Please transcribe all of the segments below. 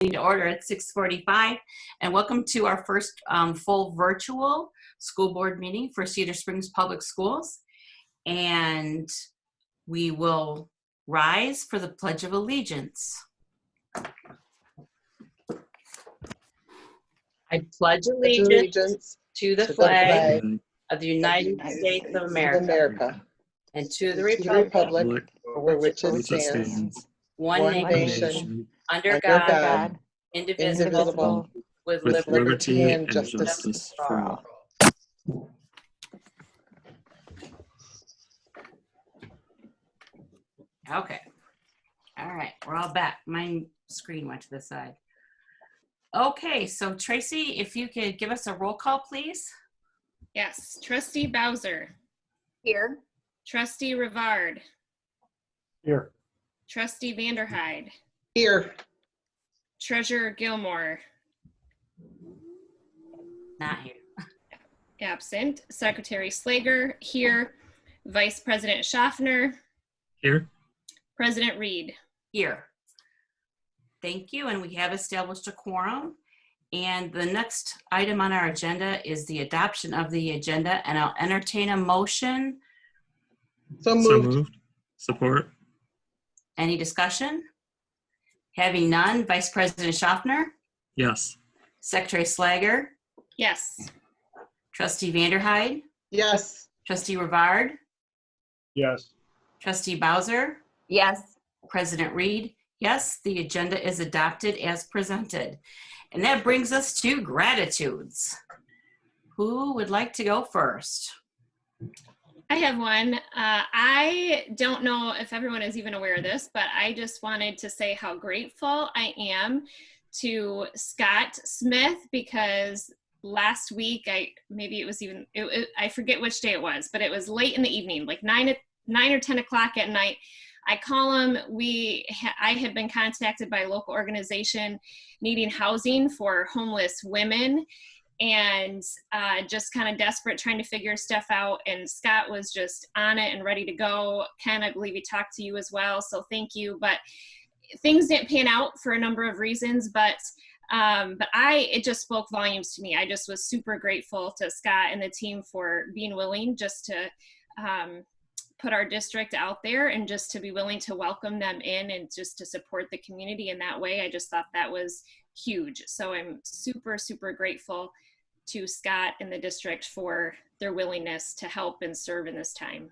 to order at 6:45, and welcome to our first full virtual school board meeting for Cedar Springs Public Schools. And we will rise for the Pledge of Allegiance. I pledge allegiance to the flag of the United States of America and to the republic for which it stands, one nation, under God, indivisible, with liberty and justice for all. Okay. All right, we're all back. My screen went to the side. Okay, so Tracy, if you could give us a roll call, please. Yes, Trustee Bowser. Here. Trustee Rivard. Here. Trustee Vanderhyde. Here. Treasurer Gilmore. Not here. Absent. Secretary Slager. Here. Vice President Schaffner. Here. President Reed. Here. Thank you, and we have established a quorum. And the next item on our agenda is the adoption of the agenda, and I'll entertain a motion. So moved. Support. Any discussion? Having none, Vice President Schaffner, Yes. Secretary Slager, Yes. Trustee Vanderhyde, Yes. Trustee Rivard, Yes. Trustee Bowser, Yes. President Reed. Yes, the agenda is adopted as presented. And that brings us to gratitudes. Who would like to go first? I have one. I don't know if everyone is even aware of this, but I just wanted to say how grateful I am to Scott Smith, because last week, I forget which day it was, but it was late in the evening, like 9 or 10 o'clock at night. I call him. I had been contacted by a local organization needing housing for homeless women, and just kind of desperate, trying to figure stuff out. And Scott was just on it and ready to go. Ken, I believe he talked to you as well, so thank you. But things didn't pan out for a number of reasons, but it just spoke volumes to me. I just was super grateful to Scott and the team for being willing just to put our district out there and just to be willing to welcome them in and just to support the community in that way. I just thought that was huge. So I'm super, super grateful to Scott and the district for their willingness to help and serve in this time.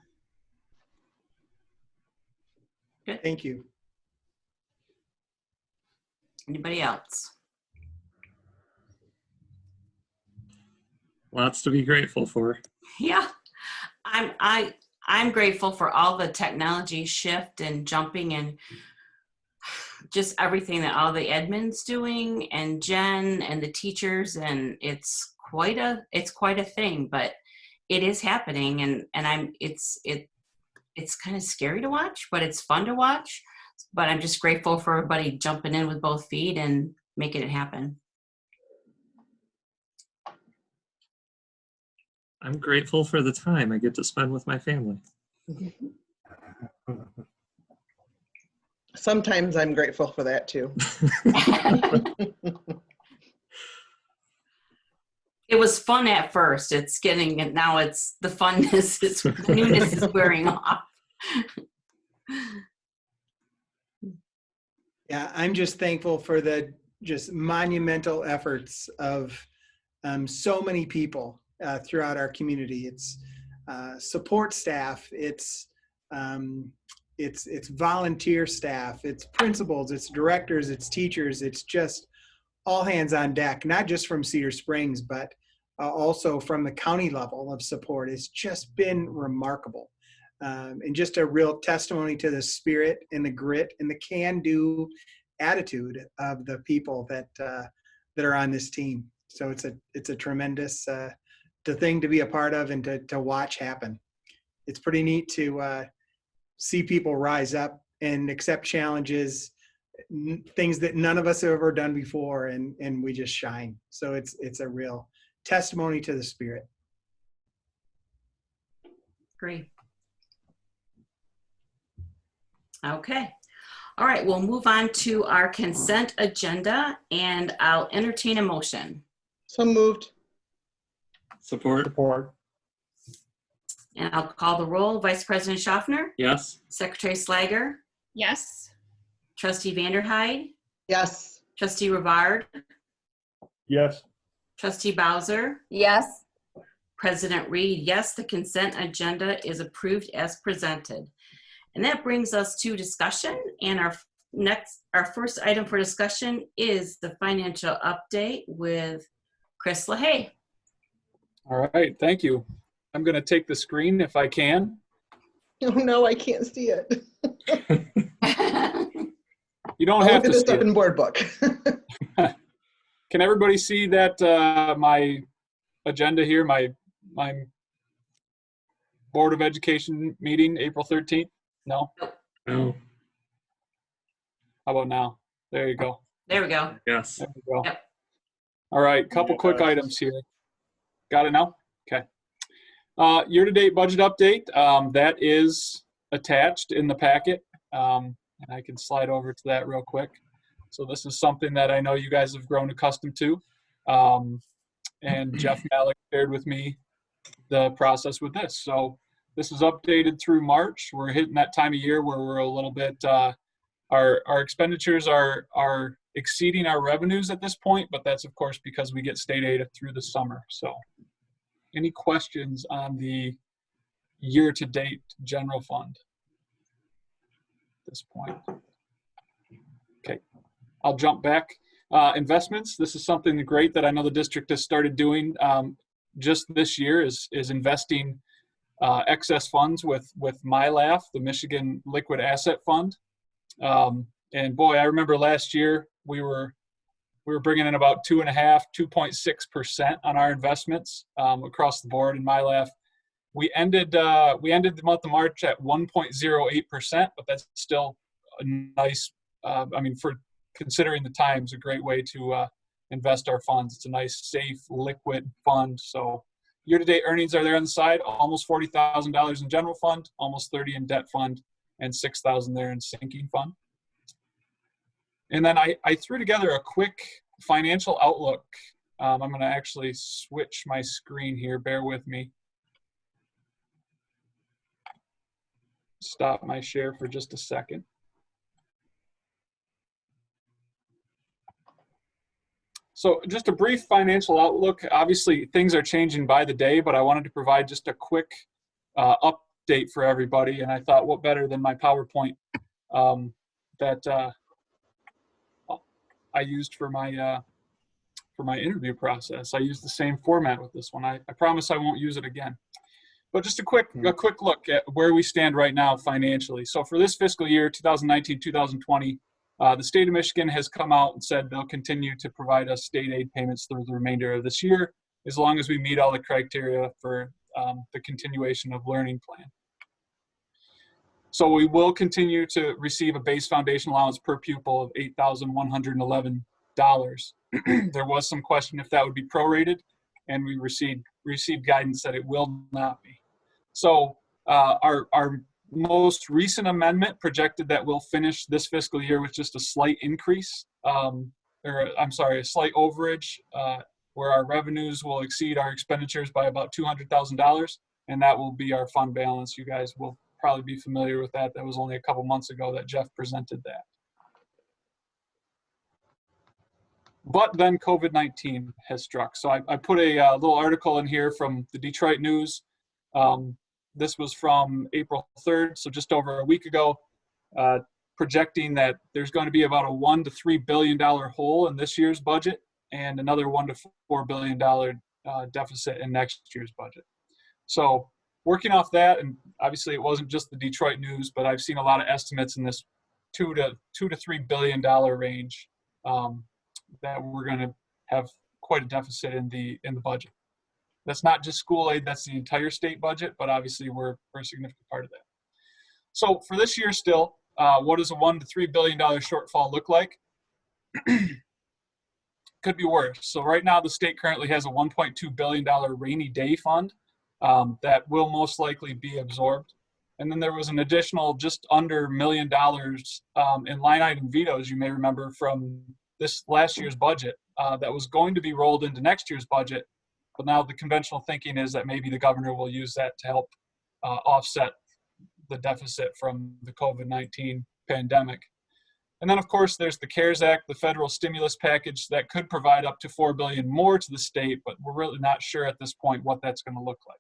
Good. Thank you. Anybody else? Lots to be grateful for. Yeah, I'm grateful for all the technology shift and jumping and just everything that all the admin's doing, and Jen and the teachers, and it's quite a thing, but it is happening, and it's kind of scary to watch, but it's fun to watch. But I'm just grateful for everybody jumping in with both feet and making it happen. I'm grateful for the time I get to spend with my family. Sometimes I'm grateful for that too. It was fun at first. It's getting, and now it's the funness, the newness is wearing off. Yeah, I'm just thankful for the just monumental efforts of so many people throughout our community. It's support staff, it's volunteer staff, it's principals, it's directors, it's teachers. It's just all hands on deck, not just from Cedar Springs, but also from the county level of support. It's just been remarkable. And just a real testimony to the spirit and the grit and the can-do attitude of the people that are on this team. So it's a tremendous thing to be a part of and to watch happen. It's pretty neat to see people rise up and accept challenges, things that none of us have ever done before, and we just shine. So it's a real testimony to the spirit. Great. Okay. All right, we'll move on to our consent agenda, and I'll entertain a motion. So moved. Support? Support. And I'll call the roll. Vice President Schaffner, Yes. Secretary Slager, Yes. Trustee Vanderhyde, Yes. Trustee Rivard, Yes. Trustee Bowser, Yes. President Reed. Yes, the consent agenda is approved as presented. And that brings us to discussion. And our first item for discussion is the financial update with Chris LaHaye. All right, thank you. I'm going to take the screen if I can. Oh no, I can't see it. You don't I'll have look at to this see up it. in board book. Can everybody see that my agenda here, my Board of Education meeting, April 13th? No? No. How about now? There you go. There we go. Yes. There we go. Yep. All right, couple quick items here. Got it now? Okay. Year-to-date budget update, that is attached in the packet. And I can slide over to that real quick. So this is something that I know you guys have grown accustomed to. And Jeff Malik shared with me the process with this. So this is updated through March. We're hitting that time of year where we're a little bit, our expenditures are exceeding our revenues at this point, but that's of course because we get state aid through the summer. So any questions on the year-to-date general fund at this point? Okay, I'll jump back. Investments, this is something great that I know the district has started doing just this year is investing excess funds with MyLAF, the Michigan Liquid Asset Fund. And boy, I remember last year we were bringing in about 2.6% on our investments across the board in MyLAF. We ended the month of March at 1.08%, but that's still a nice. I mean, for considering the times, a great way to invest our funds. It's a nice, safe, liquid fund. So year-to-date earnings are there on the side, almost $40,000 in general fund, almost $30,000 in debt fund, and $6,000 there in sinking fund. And then I threw together a quick financial outlook. I'm going to actually switch my screen here. Bear with me. Stop my share for just a second. So just a brief financial outlook. Obviously, things are changing by the day, but I wanted to provide just a quick update for everybody. And I thought, what better than my PowerPoint that I used for my interview process. I used the same format with this one. I promise I won't use it again. But just a quick look at where we stand right now financially. So for this fiscal year, 2019-2020, the state of Michigan has come out and said they'll continue to provide us state aid payments through the remainder of this year, as long as we meet all the criteria for the continuation of learning plan. So we will continue to receive a base foundation allowance per pupil of $8,111. There was some question if that would be prorated, and we received guidance that it will not be. So our most recent amendment projected that we'll finish this fiscal year with just a slight increase, a slight overage, where our revenues will exceed our expenditures by about $200,000, and that will be our fund balance. You guys will probably be familiar with that. That was only a couple months ago that Jeff presented that. But then COVID-19 has struck. So I put a little article in here from the Detroit News. This was from April 3rd, so just over a week ago, projecting that there's going to be about a $1 to $3 billion hole in this year's budget and another $1 to $4 billion deficit in next year's budget. So working off that, and obviously it wasn't just the Detroit News, but I've seen a lot of estimates in this $2 to $3 billion range that we're going to have quite a deficit in the budget. That's not just school aid, that's the entire state budget, but obviously we're a significant part of that. So for this year still, what does a $1 to $3 billion shortfall look like? Could be worse. So right now the state currently has a $1.2 billion rainy day fund that will most likely be absorbed. And then there was an additional just under $1 million in line item vetoes, you may remember from this last year's budget, that was going to be rolled into next year's budget. But now the conventional thinking is that maybe the governor will use that to help offset the deficit from the COVID-19 pandemic. And then, of course, there's the CARES Act, the federal stimulus package that could provide up to $4 billion more to the state, but we're really not sure at this point what that's going to look like.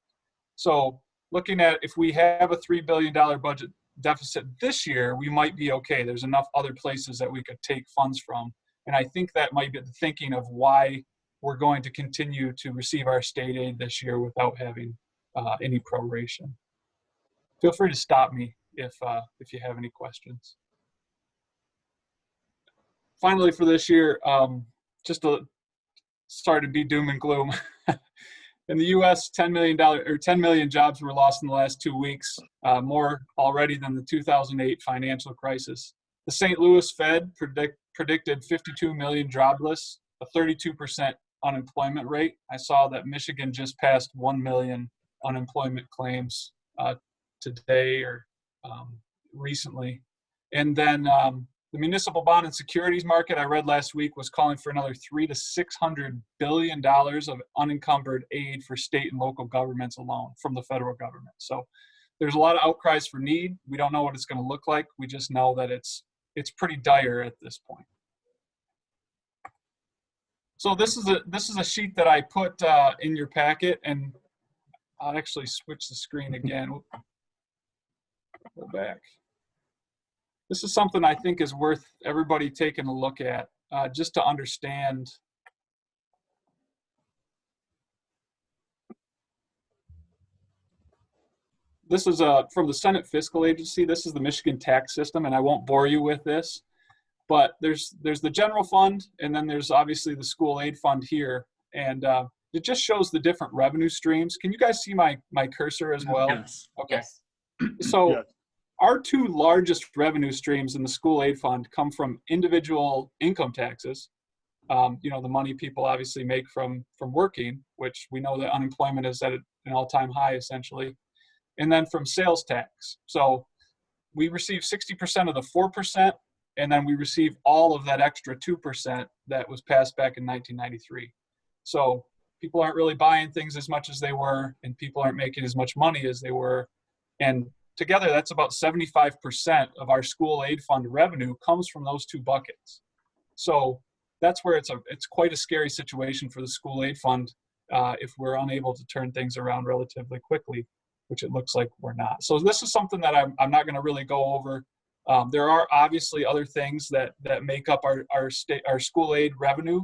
So looking at if we have a $3 billion budget deficit this year, we might be okay. There's enough other places that we could take funds from. And I think that might be the thinking of why we're going to continue to receive our state aid this year without having any proration. Feel free to stop me if you have any questions. Finally, for this year, just to start to be doom and gloom. In the U.S., 10 million jobs were lost in the last 2 weeks, more already than the 2008 financial crisis. The St. Louis Fed predicted 52 million jobless, a 32% unemployment rate. I saw that Michigan just passed 1 million unemployment claims today or recently. And then the municipal bond and securities market I read last week was calling for another $300 to $600 billion of unencumbered aid for state and local governments alone from the federal government. So there's a lot of outcries for need. We don't know what it's going to look like. We just know that it's pretty dire at this point. So this is a sheet that I put in your packet, and I'll actually switch the screen again. Go back. This is something I think is worth everybody taking a look at, just to understand. This is from the Senate Fiscal Agency. This is the Michigan tax system, and I won't bore you with this, but there's the general fund, and then there's obviously the school aid fund here, and it just shows the different revenue streams. Can you guys see my cursor as well? Yes. Okay. Yes. So Yes. our two largest revenue streams in the school aid fund come from individual income taxes. The money people obviously make from working, which we know that unemployment is at an all-time high essentially. And then from sales tax. So we receive 60% of the 4%, and then we receive all of that extra 2% that was passed back in 1993. So people aren't really buying things as much as they were, and people aren't making as much money as they were. And together, that's about 75% of our school aid fund revenue comes from those two buckets. So that's where it's quite a scary situation for the school aid fund if we're unable to turn things around relatively quickly, which it looks like we're not. So this is something that I'm not going to really go over. There are obviously other things that make up our school aid revenue.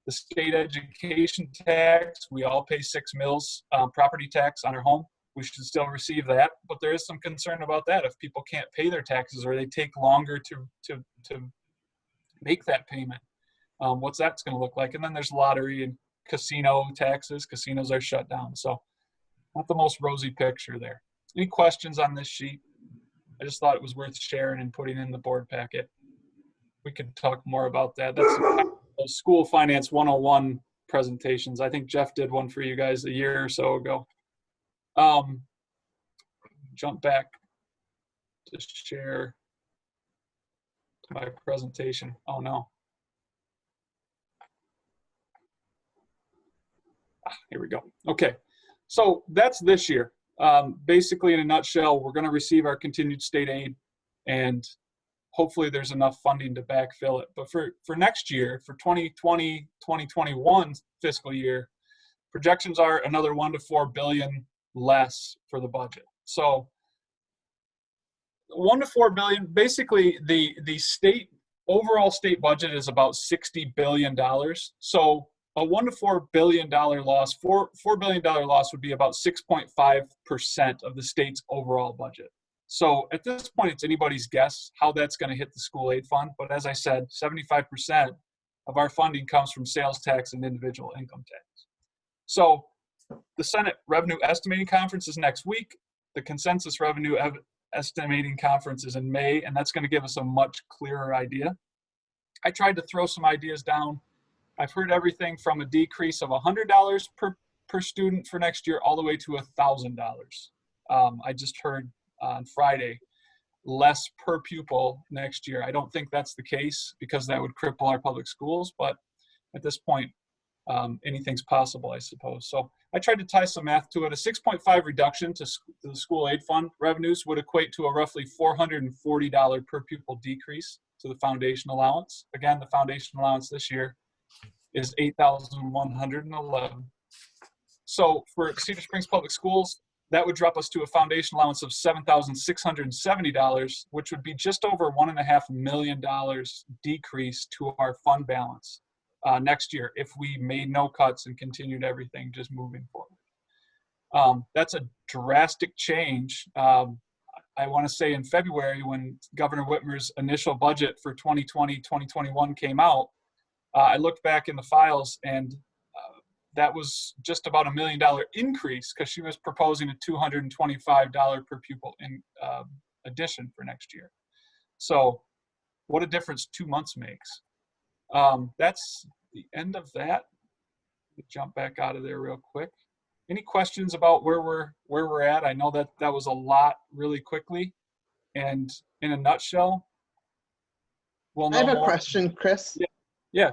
The state education tax, we all pay 6 mills property tax on our home. We should still receive that, but there is some concern about that. If people can't pay their taxes or they take longer to make that payment, what's that's going to look like? And then there's lottery and casino taxes. Casinos are shut down, so not the most rosy picture there. Any questions on this sheet? I just thought it was worth sharing and putting in the board packet. We could talk more about that. That's those School Finance 101 presentations. I think Jeff did one for you guys a year or so ago. Jump back to share my presentation. Oh no. Here we go. Okay, so that's this year. Basically, in a nutshell, we're going to receive our continued state aid, and hopefully there's enough funding to backfill it. But for next year, for 2020, 2021 fiscal year, projections are another $1 to $4 billion less for the budget. So $1 to $4 billion, basically the overall state budget is about $60 billion. So a $1 to $4 billion loss, $4 billion loss would be about 6.5% of the state's overall budget. So at this point, it's anybody's guess how that's going to hit the school aid fund. But as I said, 75% of our funding comes from sales tax and individual income tax. So the Senate Revenue Estimating Conference is next week. The Consensus Revenue Estimating Conference is in May, and that's going to give us a much clearer idea. I tried to throw some ideas down. I've heard everything from a decrease of $100 per student for next year all the way to $1,000. I just heard on Friday, less per pupil next year. I don't think that's the case because that would cripple our public schools, but at this point, anything's possible, I suppose. So I tried to tie some math to it. A 6.5 reduction to the school aid fund revenues would equate to a roughly $440 per pupil decrease to the foundation allowance. Again, the foundation allowance this year is $8,111. So for Cedar Springs Public Schools, that would drop us to a foundation allowance of $7,670, which would be just over $1.5 million decrease to our fund balance next year if we made no cuts and continued everything just moving forward. That's a drastic change. I want to say in February when Governor Whitmer's initial budget for 2020-2021 came out, I looked back in the files and that was just about $1 million increase because she was proposing a $225 per pupil in addition for next year. So what a difference 2 months makes. That's the end of that. Jump back out of there real quick. Any questions about where we're at? I know that was a lot really quickly, and in a nutshell, we'll know I have a more. question, Chris. Yeah.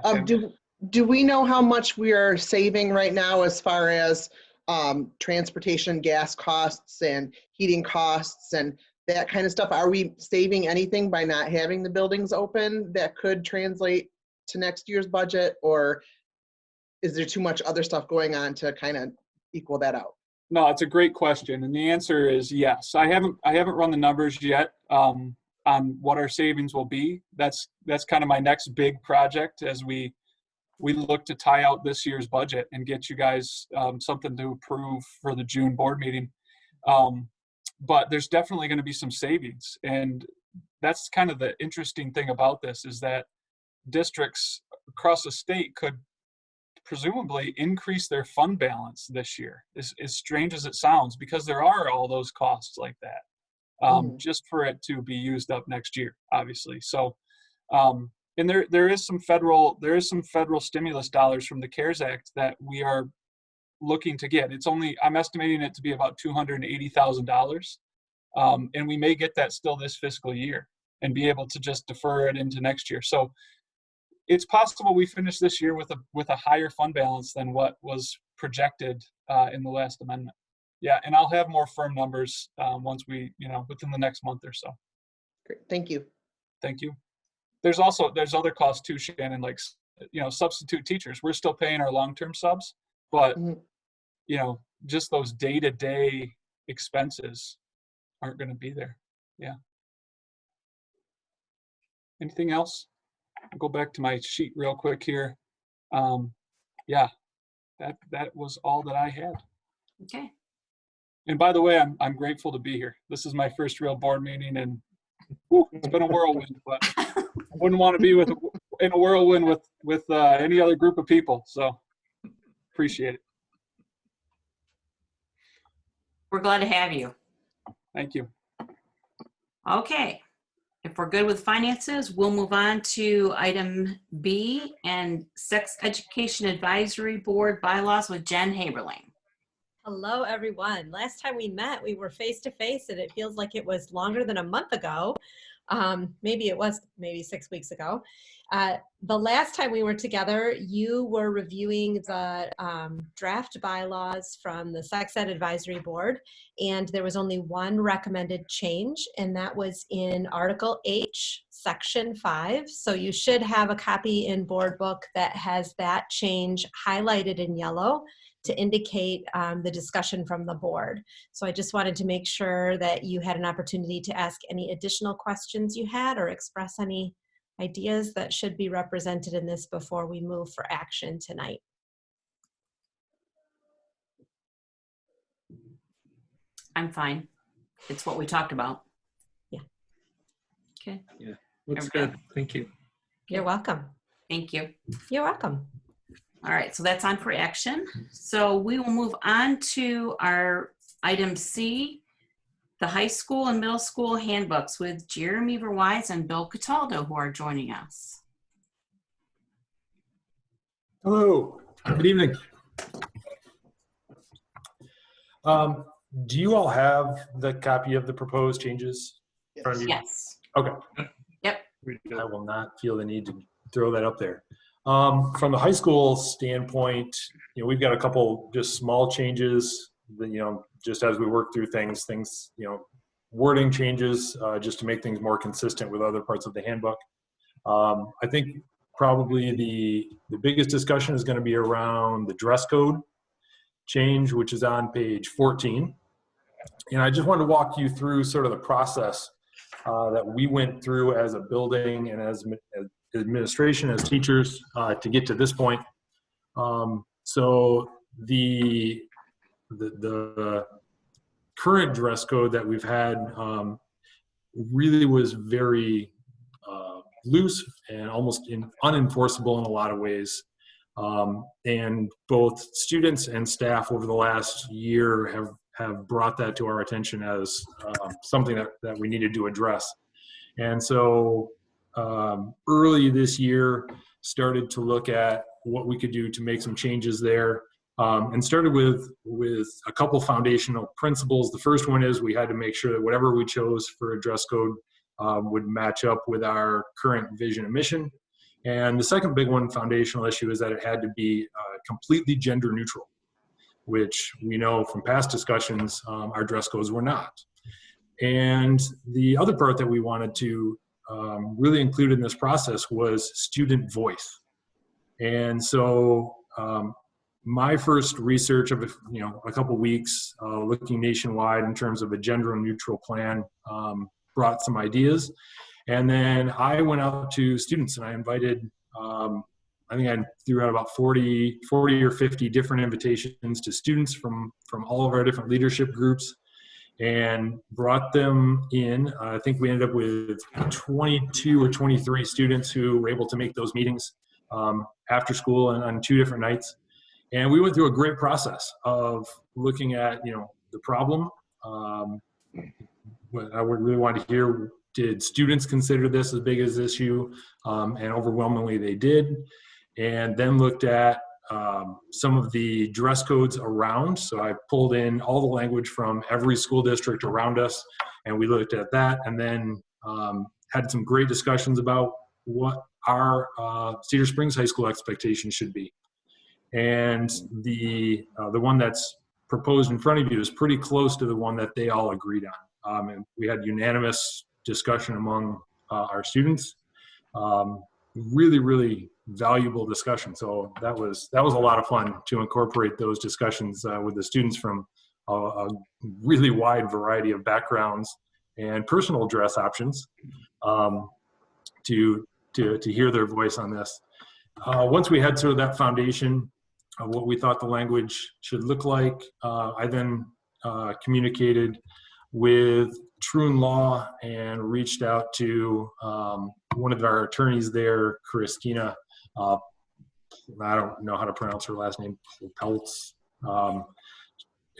Do we know how much we are saving right now as far as transportation, gas costs, and heating costs, and that kind of stuff? Are we saving anything by not having the buildings open that could translate to next year's budget, or is there too much other stuff going on to kind of equal that out? No, it's a great question, and the answer is yes. I haven't run the numbers yet on what our savings will be. That's kind of my next big project as we look to tie out this year's budget and get you guys something to approve for the June board meeting. But there's definitely going to be some savings, and that's kind of the interesting thing about this is that districts across the state could presumably increase their fund balance this year, as strange as it sounds, because there are all those costs like that, just for it to be used up next year, obviously. So, and there is some federal stimulus dollars from the CARES Act that we are looking to get. I'm estimating it to be about $280,000, and we may get that still this fiscal year and be able to just defer it into next year. So it's possible we finish this year with a higher fund balance than what was projected in the last amendment. Yeah, and I'll have more firm numbers once we, within the next month or so. Great, thank you. Thank you. There's other costs too, Shannon, like, substitute teachers. We're still paying our long-term subs, but, just those day-to-day expenses aren't going to be there. Yeah. Anything else? I'll go back to my sheet real quick here. Yeah, that was all that I had. Okay. And by the way, I'm grateful to be here. This is my first real board meeting, and it's been a whirlwind, but I wouldn't want to be in a whirlwind with any other group of people. So appreciate it. We're glad to have you. Thank you. Okay. If we're good with finances, we'll move on to item B and Sex Education Advisory Board bylaws with Jen Haberling. Hello, everyone. Last time we met, we were face to face, and it feels like it was longer than a month ago. Maybe it was 6 weeks ago. The last time we were together, you were reviewing the draft bylaws from the Sex Ed Advisory Board, and there was only one recommended change, and that was in Article H, Section 5. So you should have a copy in Board Book that has that change highlighted in yellow to indicate the discussion from the board. So I just wanted to make sure that you had an opportunity to ask any additional questions you had or express any ideas that should be represented in this before we move for action tonight. I'm fine. It's what we talked about. Yeah. Okay. Yeah, looks Okay. good. Thank you. You're welcome. Thank you. You're welcome. All right, so that's on for action. So we will move on to our item C, the high school and middle school handbooks with Jeremy Verwise and Bill Cataldo, who are joining us. Hello, good evening. Do you all have the copy of the proposed changes in front of you? Yes. Okay. I will not feel the need to throw that up there. From the high school standpoint, we've got a couple just small changes that, just as we work through things, wording changes just to make things more consistent with other parts of the handbook. I think probably the biggest discussion is going to be around the dress code change, which is on page 14. And I just wanted to walk you through sort of the process that we went through as a building and as administration, as teachers, to get to this point. So the current dress code that we've had really was very loose and almost unenforceable in a lot of ways. And both students and staff over the last year have brought that to our attention as something that we needed to address. And so early this year, started to look at what we could do to make some changes there, and started with a couple foundational principles. The first one is we had to make sure that whatever we chose for a dress code would match up with our current vision and mission. And the second big one, foundational issue, is that it had to be completely gender neutral, which we know from past discussions, our dress codes were not. And the other part that we wanted to really include in this process was student voice. And so my first research of a couple weeks looking nationwide in terms of a gender neutral plan brought some ideas. And then I went out to students and I invited, I think I threw out about 40 or 50 different invitations to students from all of our different leadership groups and brought them in. I think we ended up with 22 or 23 students who were able to make those meetings after school and on 2 different nights. And we went through a great process of looking at, the problem. What I would really want to hear, did students consider this as big as this issue? And overwhelmingly they did. And then looked at some of the dress codes around. So I pulled in all the language from every school district around us, and we looked at that, and then had some great discussions about what our Cedar Springs High School expectations should be. And the one that's proposed in front of you is pretty close to the one that they all agreed on. And we had unanimous discussion among our students. Really, really valuable discussion. So that was a lot of fun to incorporate those discussions with the students from a really wide variety of backgrounds and personal dress options to hear their voice on this. Once we had sort of that foundation of what we thought the language should look like, I then communicated with Troon Law and reached out to one of our attorneys there, Christina. I don't know how to pronounce her last name, Peltz.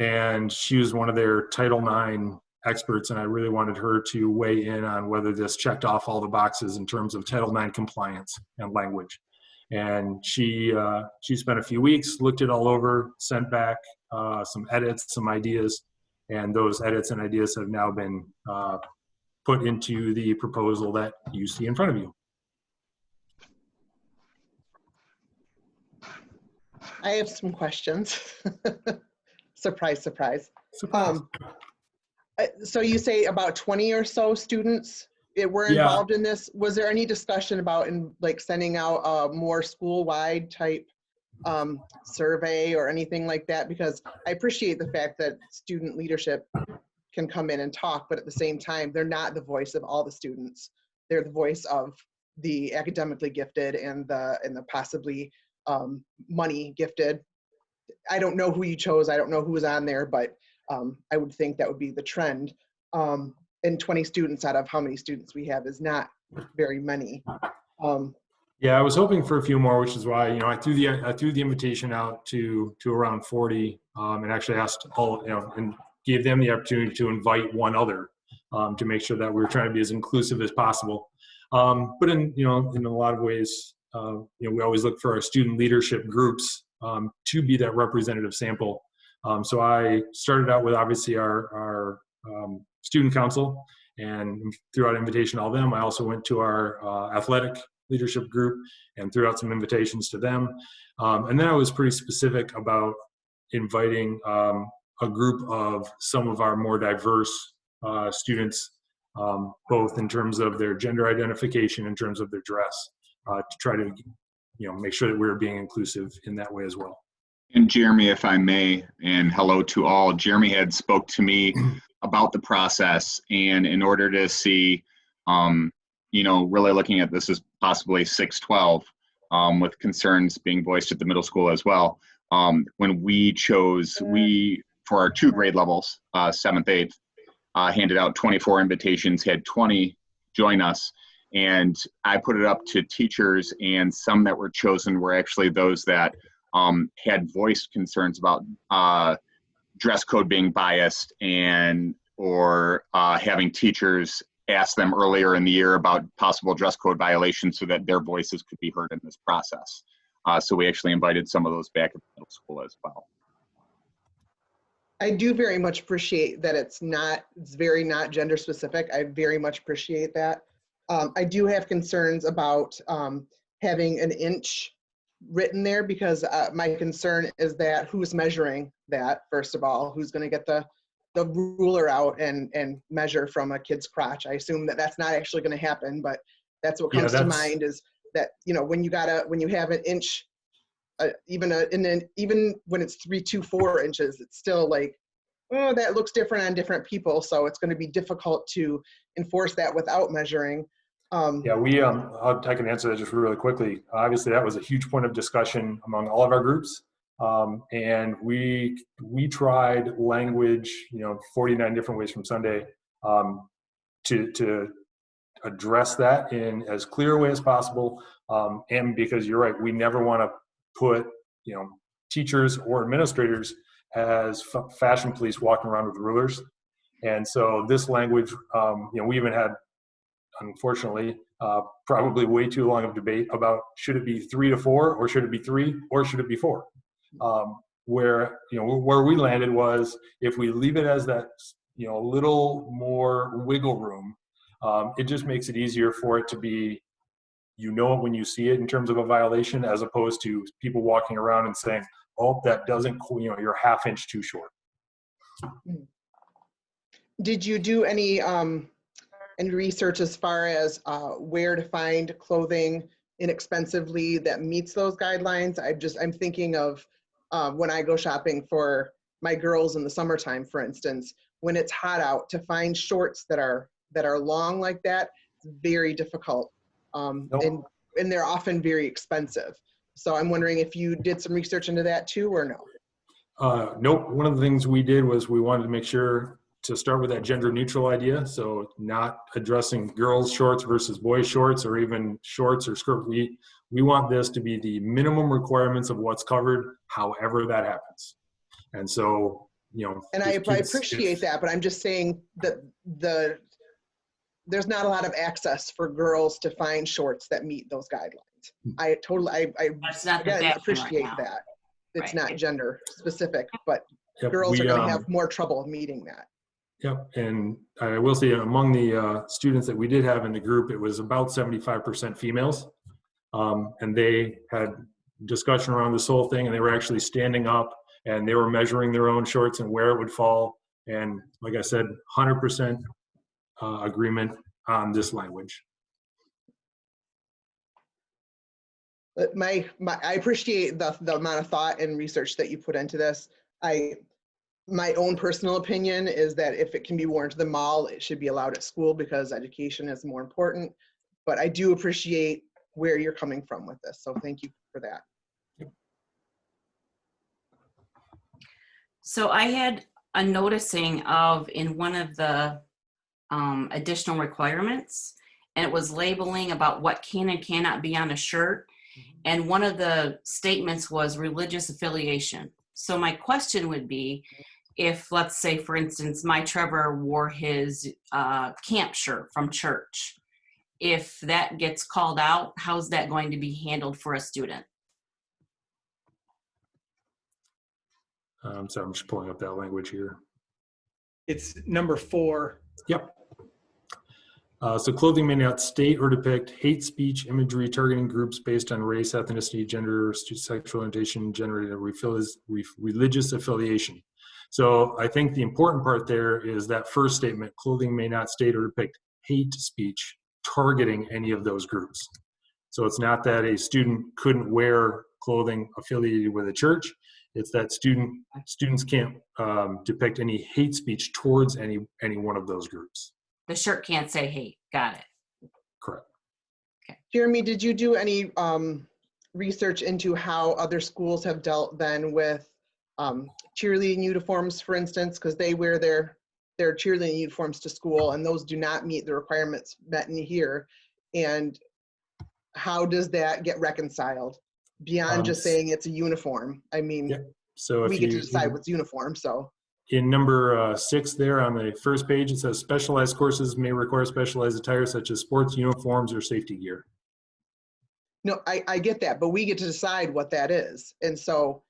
And she was one of their Title IX experts, and I really wanted her to weigh in on whether this checked off all the boxes in terms of Title IX compliance and language. And she spent a few weeks, looked it all over, sent back some edits, some ideas, and those edits and ideas have now been put into the proposal that you see in front of you. I have some questions. Surprise, surprise. Surprise. So you say about 20 or so students were involved in this. Was there any discussion about sending out a more school-wide type survey or anything like that? Because I appreciate the fact that student leadership can come in and talk, but at the same time, they're not the voice of all the students. They're the voice of the academically gifted and the possibly money gifted. I don't know who you chose. I don't know who was on there, but I would think that would be the trend. And 20 students out of how many students we have is not very many. Yeah, I was hoping for a few more, which is why I threw the invitation out to around 40, and actually asked all and gave them the opportunity to invite one other to make sure that we were trying to be as inclusive as possible. But in a lot of ways, we always look for our student leadership groups to be that representative sample So I started out with obviously our student council and threw out an invitation to all them. I also went to our athletic leadership group and threw out some invitations to them. And then I was pretty specific about inviting a group of some of our more diverse students, both in terms of their gender identification, in terms of their dress, to try to make sure that we're being inclusive in that way as well. And Jeremy, if I may, and hello to all, Jeremy had spoke to me about the process, and in order to see, really looking at this as possibly 6-12, with concerns being voiced at the middle school as well. When we chose, for our 2 grade levels, 7th, 8th, handed out 24 invitations, had 20 join us. And I put it up to teachers, and some that were chosen were actually those that had voiced concerns about dress code being biased or having teachers ask them earlier in the year about possible dress code violations so that their voices could be heard in this process. So we actually invited some of those back at the middle school as well. I do very much appreciate that it's very not gender specific. I very much appreciate that. I do have concerns about having an inch written there, because my concern is that who's measuring that, first of all, who's going to get the ruler out and measure from a kid's crotch. I assume that that's not actually going to happen, but that's what comes to mind, is that, when you have an inch, even when it's 3-4 inches, it's still like, oh, that looks different on different people. So it's going to be difficult to enforce that without measuring. Yeah, I can answer that just really quickly. Obviously, that was a huge point of discussion among all of our groups. And we tried language, 49 different ways from Sunday, to address that in as clear a way as possible. And because you're right, we never want to put, teachers or administrators as fashion police walking around with rulers. And so this language, we even had, unfortunately, probably way too long of debate about should it be 3 to 4, or should it be 3, or should it be 4? Where we landed was, if we leave it as that, a little more wiggle room, it just makes it easier for it to be, it when you see it in terms of a violation, as opposed to people walking around and saying, oh, that doesn't, you're ½ inch too short. Did you do any research as far as where to find clothing inexpensively that meets those guidelines? I'm thinking of when I go shopping for my girls in the summertime, for instance, when it's hot out, to find shorts that are long like that, it's very difficult. Nope. And they're often very expensive. So I'm wondering if you did some research into that too, or no? Nope. One of the things we did was we wanted to make sure to start with that gender neutral idea. So not addressing girls shorts versus boys shorts, or even shorts or skirt. We want this to be the minimum requirements of what's covered, however that happens. And so, and I appreciate that, but I'm just saying that there's not a lot of access for girls to find shorts that meet those guidelines. I appreciate that. It's not gender specific, but girls are going to have more trouble meeting that. Yep, and I will say, among the students that we did have in the group, it was about 75% females, and they had discussion around this whole thing, and they were actually standing up and they were measuring their own shorts and where it would fall, and like I said, 100% agreement on this language. I appreciate the amount of thought and research that you put into this. My own personal opinion is that if it can be worn to the mall, it should be allowed at school, because education is more important. But I do appreciate where you're coming from with this. So thank you for that. So I had a noticing of in one of the additional requirements, and it was labeling about what can and cannot be on a shirt. And one of the statements was religious affiliation. So my question would be, if, let's say, for instance, my Trevor wore his camp shirt from church, if that gets called out, how's that going to be handled for a student? So I'm just pulling up that language here. It's number 4. Yep. So clothing may not state or depict hate speech, imagery targeting groups based on race, ethnicity, gender, sexual orientation, gender, religious affiliation. So I think the important part there is that first statement, clothing may not state or depict hate speech targeting any of those groups. So it's not that a student couldn't wear clothing affiliated with a church. It's that students can't depict any hate speech towards any one of those groups. The shirt can't say hate. Got it. Correct. Jeremy, did you do any research into how other schools have dealt then with cheerleading uniforms, for instance, because they wear their cheerleading uniforms to school and those do not meet the requirements met in here? And how does that get reconciled beyond just saying it's a uniform? I mean, yeah. So if we get to decide what's uniform, so. In number 6 there on the first page, it says specialized courses may require specialized attire such as sports uniforms or safety gear. No, I get that, but we get to decide what that is. And so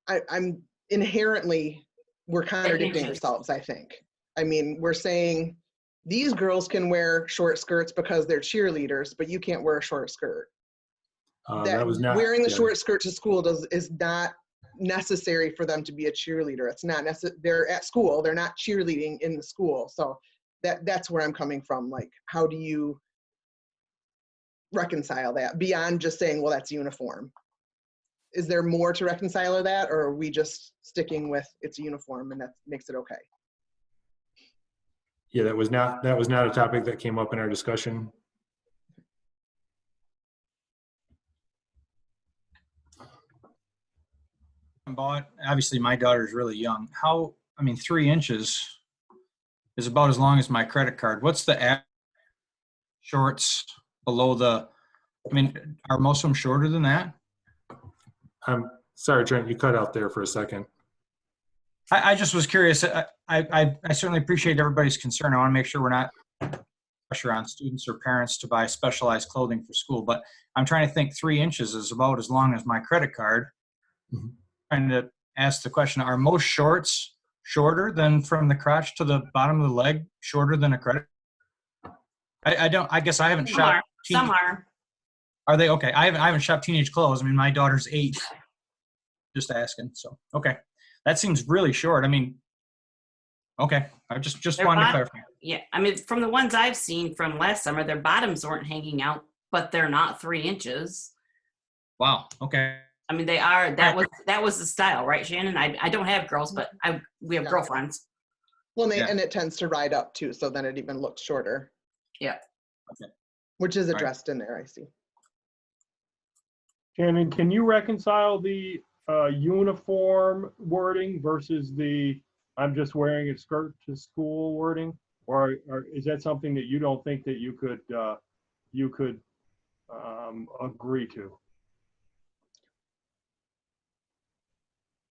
I'm inherently, we're contradicting ourselves, I think. I mean, we're saying these girls can wear short skirts because they're cheerleaders, but you can't wear a short skirt. That was not wearing the short skirt to school is not necessary for them to be a cheerleader. It's not necessary. They're at school. They're not cheerleading in the school. So that's where I'm coming from. Like, how do you reconcile that beyond just saying, well, that's uniform? Is there more to reconcile that, or are we just sticking with it's a uniform and that makes it okay? Yeah, that was not a topic that came up in our discussion. Bought, obviously my daughter's really young. 3 inches is about as long as my credit card. What's the shorts below are most of them shorter than that? I'm sorry, Trent, you cut out there for a second. I just was curious. I certainly appreciate everybody's concern. I want to make sure we're not pressure on students or parents to buy specialized clothing for school, but I'm trying to think 3 inches is about as long as my credit card. Mm-hmm. Trying to ask the question, are most shorts shorter than from the crotch to the bottom of the leg, shorter than a credit? I guess I haven't shopped. Some are. Are they? Okay. I haven't shopped teenage clothes. I mean, my daughter's 8. Just asking. So, okay. That seems really short. I mean, okay. I just wanted to clarify. Yeah. I mean, from the ones I've seen from last summer, their bottoms weren't hanging out, but they're not 3 inches. Wow. Okay. I mean, they are. That was the style, right, Shannon? I don't have girls, but we have girlfriends. Well, and it tends to ride up too, so then it even looks shorter. Yeah. Okay. Which is addressed in there, I see. Shannon, can you reconcile the uniform wording versus the I'm just wearing a skirt to school wording? Or is that something that you don't think that you could agree to?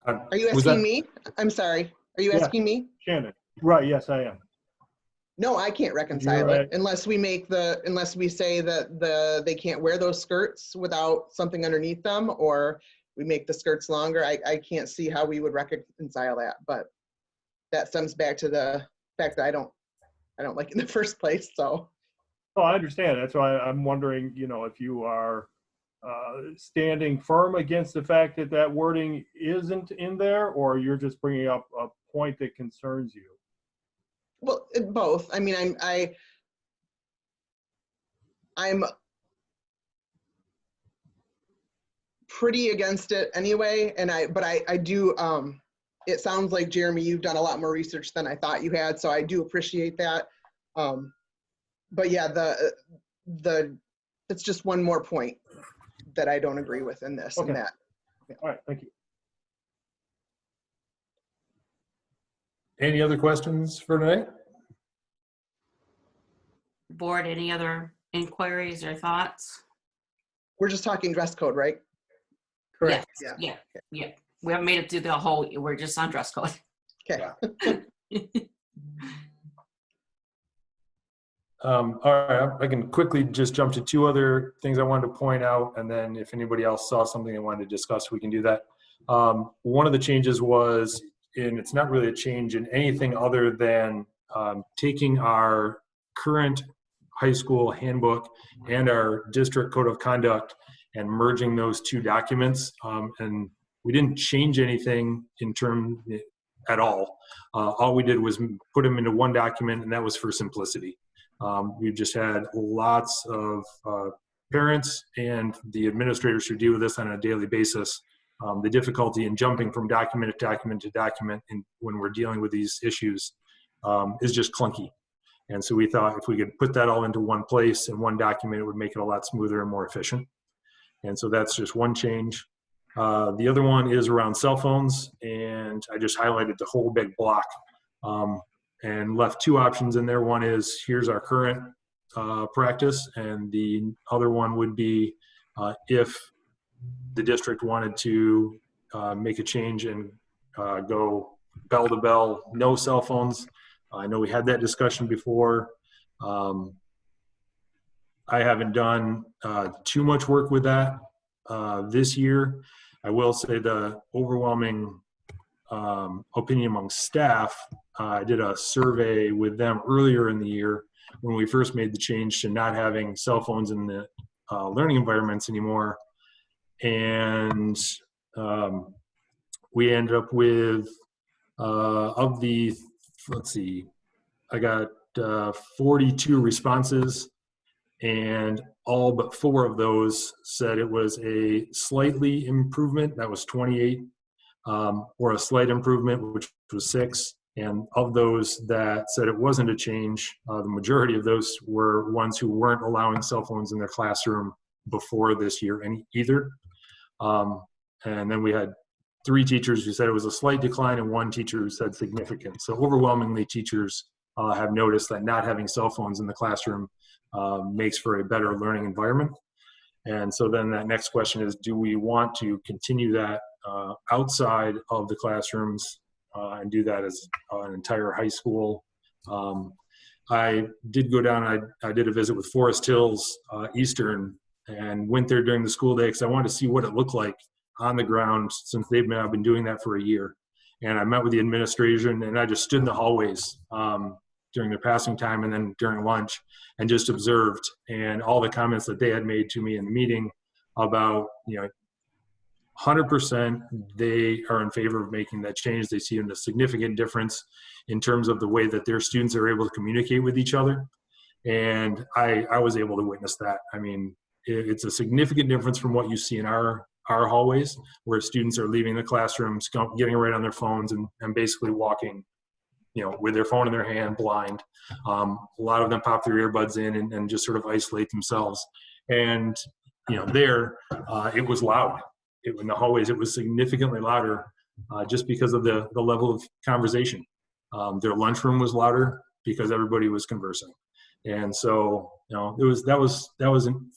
Are you asking me? I'm sorry. Are you asking me? Shannon. Right, yes, I am. No, I can't reconcile it unless we say that they can't wear those skirts without something underneath them, or we make the skirts longer. I can't see how we would reconcile that, but that stems back to the fact that I don't like it in the first place. So. Oh, I understand. That's why I'm wondering, if you are standing firm against the fact that wording isn't in there, or you're just bringing up a point that concerns you. Well, both. I mean, I'm pretty against it anyway, but I do. It sounds like, Jeremy, you've done a lot more research than I thought you had, so I do appreciate that. But yeah, it's just one more point that I don't agree with in this and that. Yeah. All right, thank you. Any other questions for today? Board, any other inquiries or thoughts? We're just talking dress code, right? Correct. Yeah. Yeah. We haven't made it through the whole, we're just on dress code. Okay. All right, I can quickly just jump to 2 other things I wanted to point out, and then if anybody else saw something they wanted to discuss, we can do that. One of the changes was, and it's not really a change in anything other than taking our current high school handbook and our district code of conduct and merging those two documents. And we didn't change anything in term at all. All we did was put them into one document, and that was for simplicity. We've just had lots of parents and the administrators who deal with this on a daily basis. The difficulty in jumping from document to document to document when we're dealing with these issues is just clunky. And so we thought if we could put that all into one place in one document, it would make it a lot smoother and more efficient. And so that's just one change. The other one is around cell phones, and I just highlighted the whole big block and left two options in there. One is here's our current practice, and the other one would be if the district wanted to make a change and go bell to bell, no cell phones. I know we had that discussion before. I haven't done too much work with that this year. I will say the overwhelming opinion among staff, I did a survey with them earlier in the year when we first made the change to not having cell phones in the learning environments anymore. And we ended up with, of the, let's see, I got 42 responses, and all but 4 of those said it was a slightly improvement. That was 28, or a slight improvement, which was 6. And of those that said it wasn't a change, the majority of those were ones who weren't allowing cell phones in their classroom before this year either. And then we had 3 teachers who said it was a slight decline and 1 teacher who said significant. So overwhelmingly, teachers have noticed that not having cell phones in the classroom makes for a better learning environment. And so then that next question is, do we want to continue that outside of the classrooms and do that as an entire high school? I did go down, I did a visit with Forest Hills Eastern and went there during the school day because I wanted to see what it looked like on the ground since they've been doing that for a year. And I met with the administration, and I just stood in the hallways during their passing time and then during lunch and just observed, and all the comments that they had made to me in the meeting about, 100% they are in favor of making that change. They see a significant difference in terms of the way that their students are able to communicate with each other. And I was able to witness that. I mean, it's a significant difference from what you see in our hallways, where students are leaving the classrooms, getting right on their phones and basically walking, with their phone in their hand, blind. A lot of them pop their earbuds in and just sort of isolate themselves. And, there, it was loud. In the hallways, it was significantly louder just because of the level of conversation. Their lunchroom was louder because everybody was conversing. And so, that was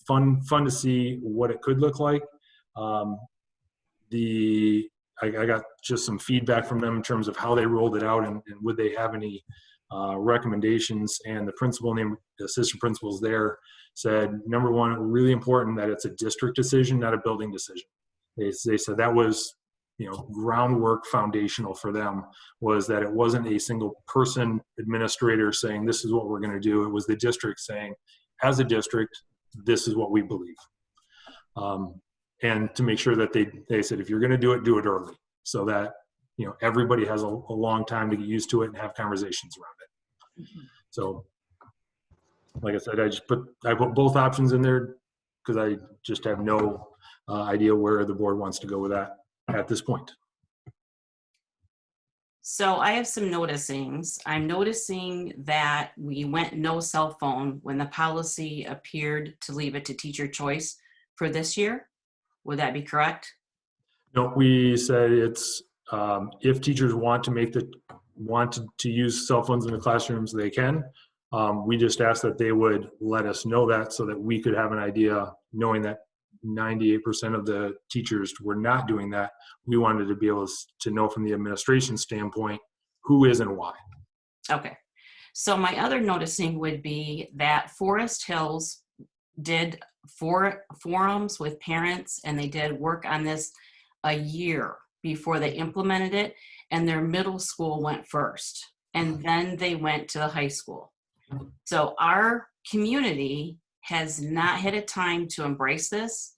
fun to see what it could look like. I got just some feedback from them in terms of how they rolled it out and would they have any recommendations. And the principal and the assistant principals there said, number one, really important that it's a district decision, not a building decision. They said that was, groundwork foundational for them, was that it wasn't a single person administrator saying, this is what we're going to do. It was the district saying, as a district, this is what we believe. And to make sure that they said, if you're going to do it early, so that, everybody has a long time to get used to it and have conversations around it. Mm-hmm. So, like I said, I put both options in there because I just have no idea where the board wants to go with that at this point. So I have some noticings. I'm noticing that we went no cell phone when the policy appeared to leave it to teacher choice for this year. Would that be correct? No, we said it's if teachers want to use cell phones in the classrooms, they can. We just asked that they would let us know that so that we could have an idea, knowing that 98% of the teachers were not doing that. We wanted to be able to know from the administration standpoint who is and why. Okay. So my other noticing would be that Forest Hills did forums with parents, and they did work on this a year before they implemented it, and their middle school went first, and then they went to the high school. So our community has not had a time to embrace this.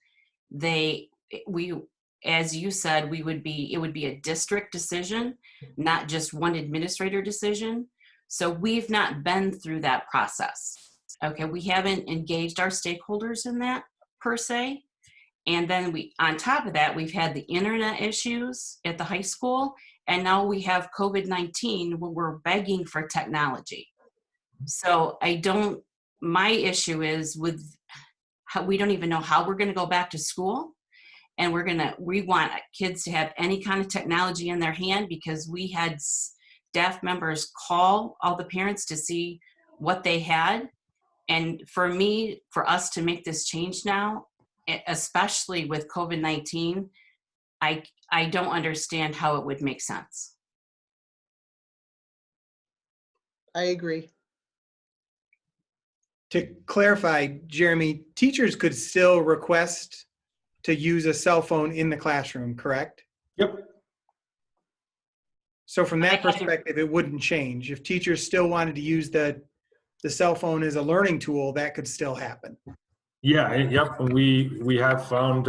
As you said, it would be a district decision, not just one administrator decision. So we've not been through that process. Okay, we haven't engaged our stakeholders in that per se. And then on top of that, we've had the internet issues at the high school, and now we have COVID-19 when we're begging for technology. So my issue is with how we don't even know how we're gonna go back to school. And we want kids to have any kind of technology in their hand, because we had staff members call all the parents to see what they had. And for us to make this change now, especially with COVID-19, I don't understand how it would make sense. I agree. To clarify, Jeremy, teachers could still request to use a cell phone in the classroom, correct? Yep. So from that perspective, it wouldn't change. If teachers still wanted to use the cell phone as a learning tool, that could still happen. Yeah, yep. We have found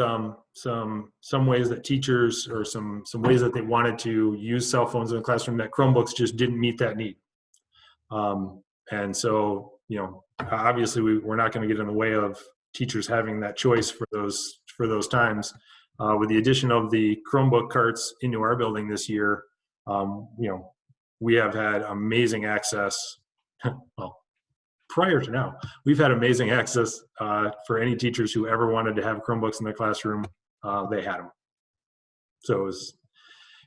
some ways that teachers, or some ways that they wanted to use cell phones in the classroom, that Chromebooks just didn't meet that need. And so, obviously we're not going to get in the way of teachers having that choice for those times. With the addition of the Chromebook carts into our building this year, we have had amazing access. Well, prior to now, we've had amazing access for any teachers who ever wanted to have Chromebooks in their classroom. They had them. So it was,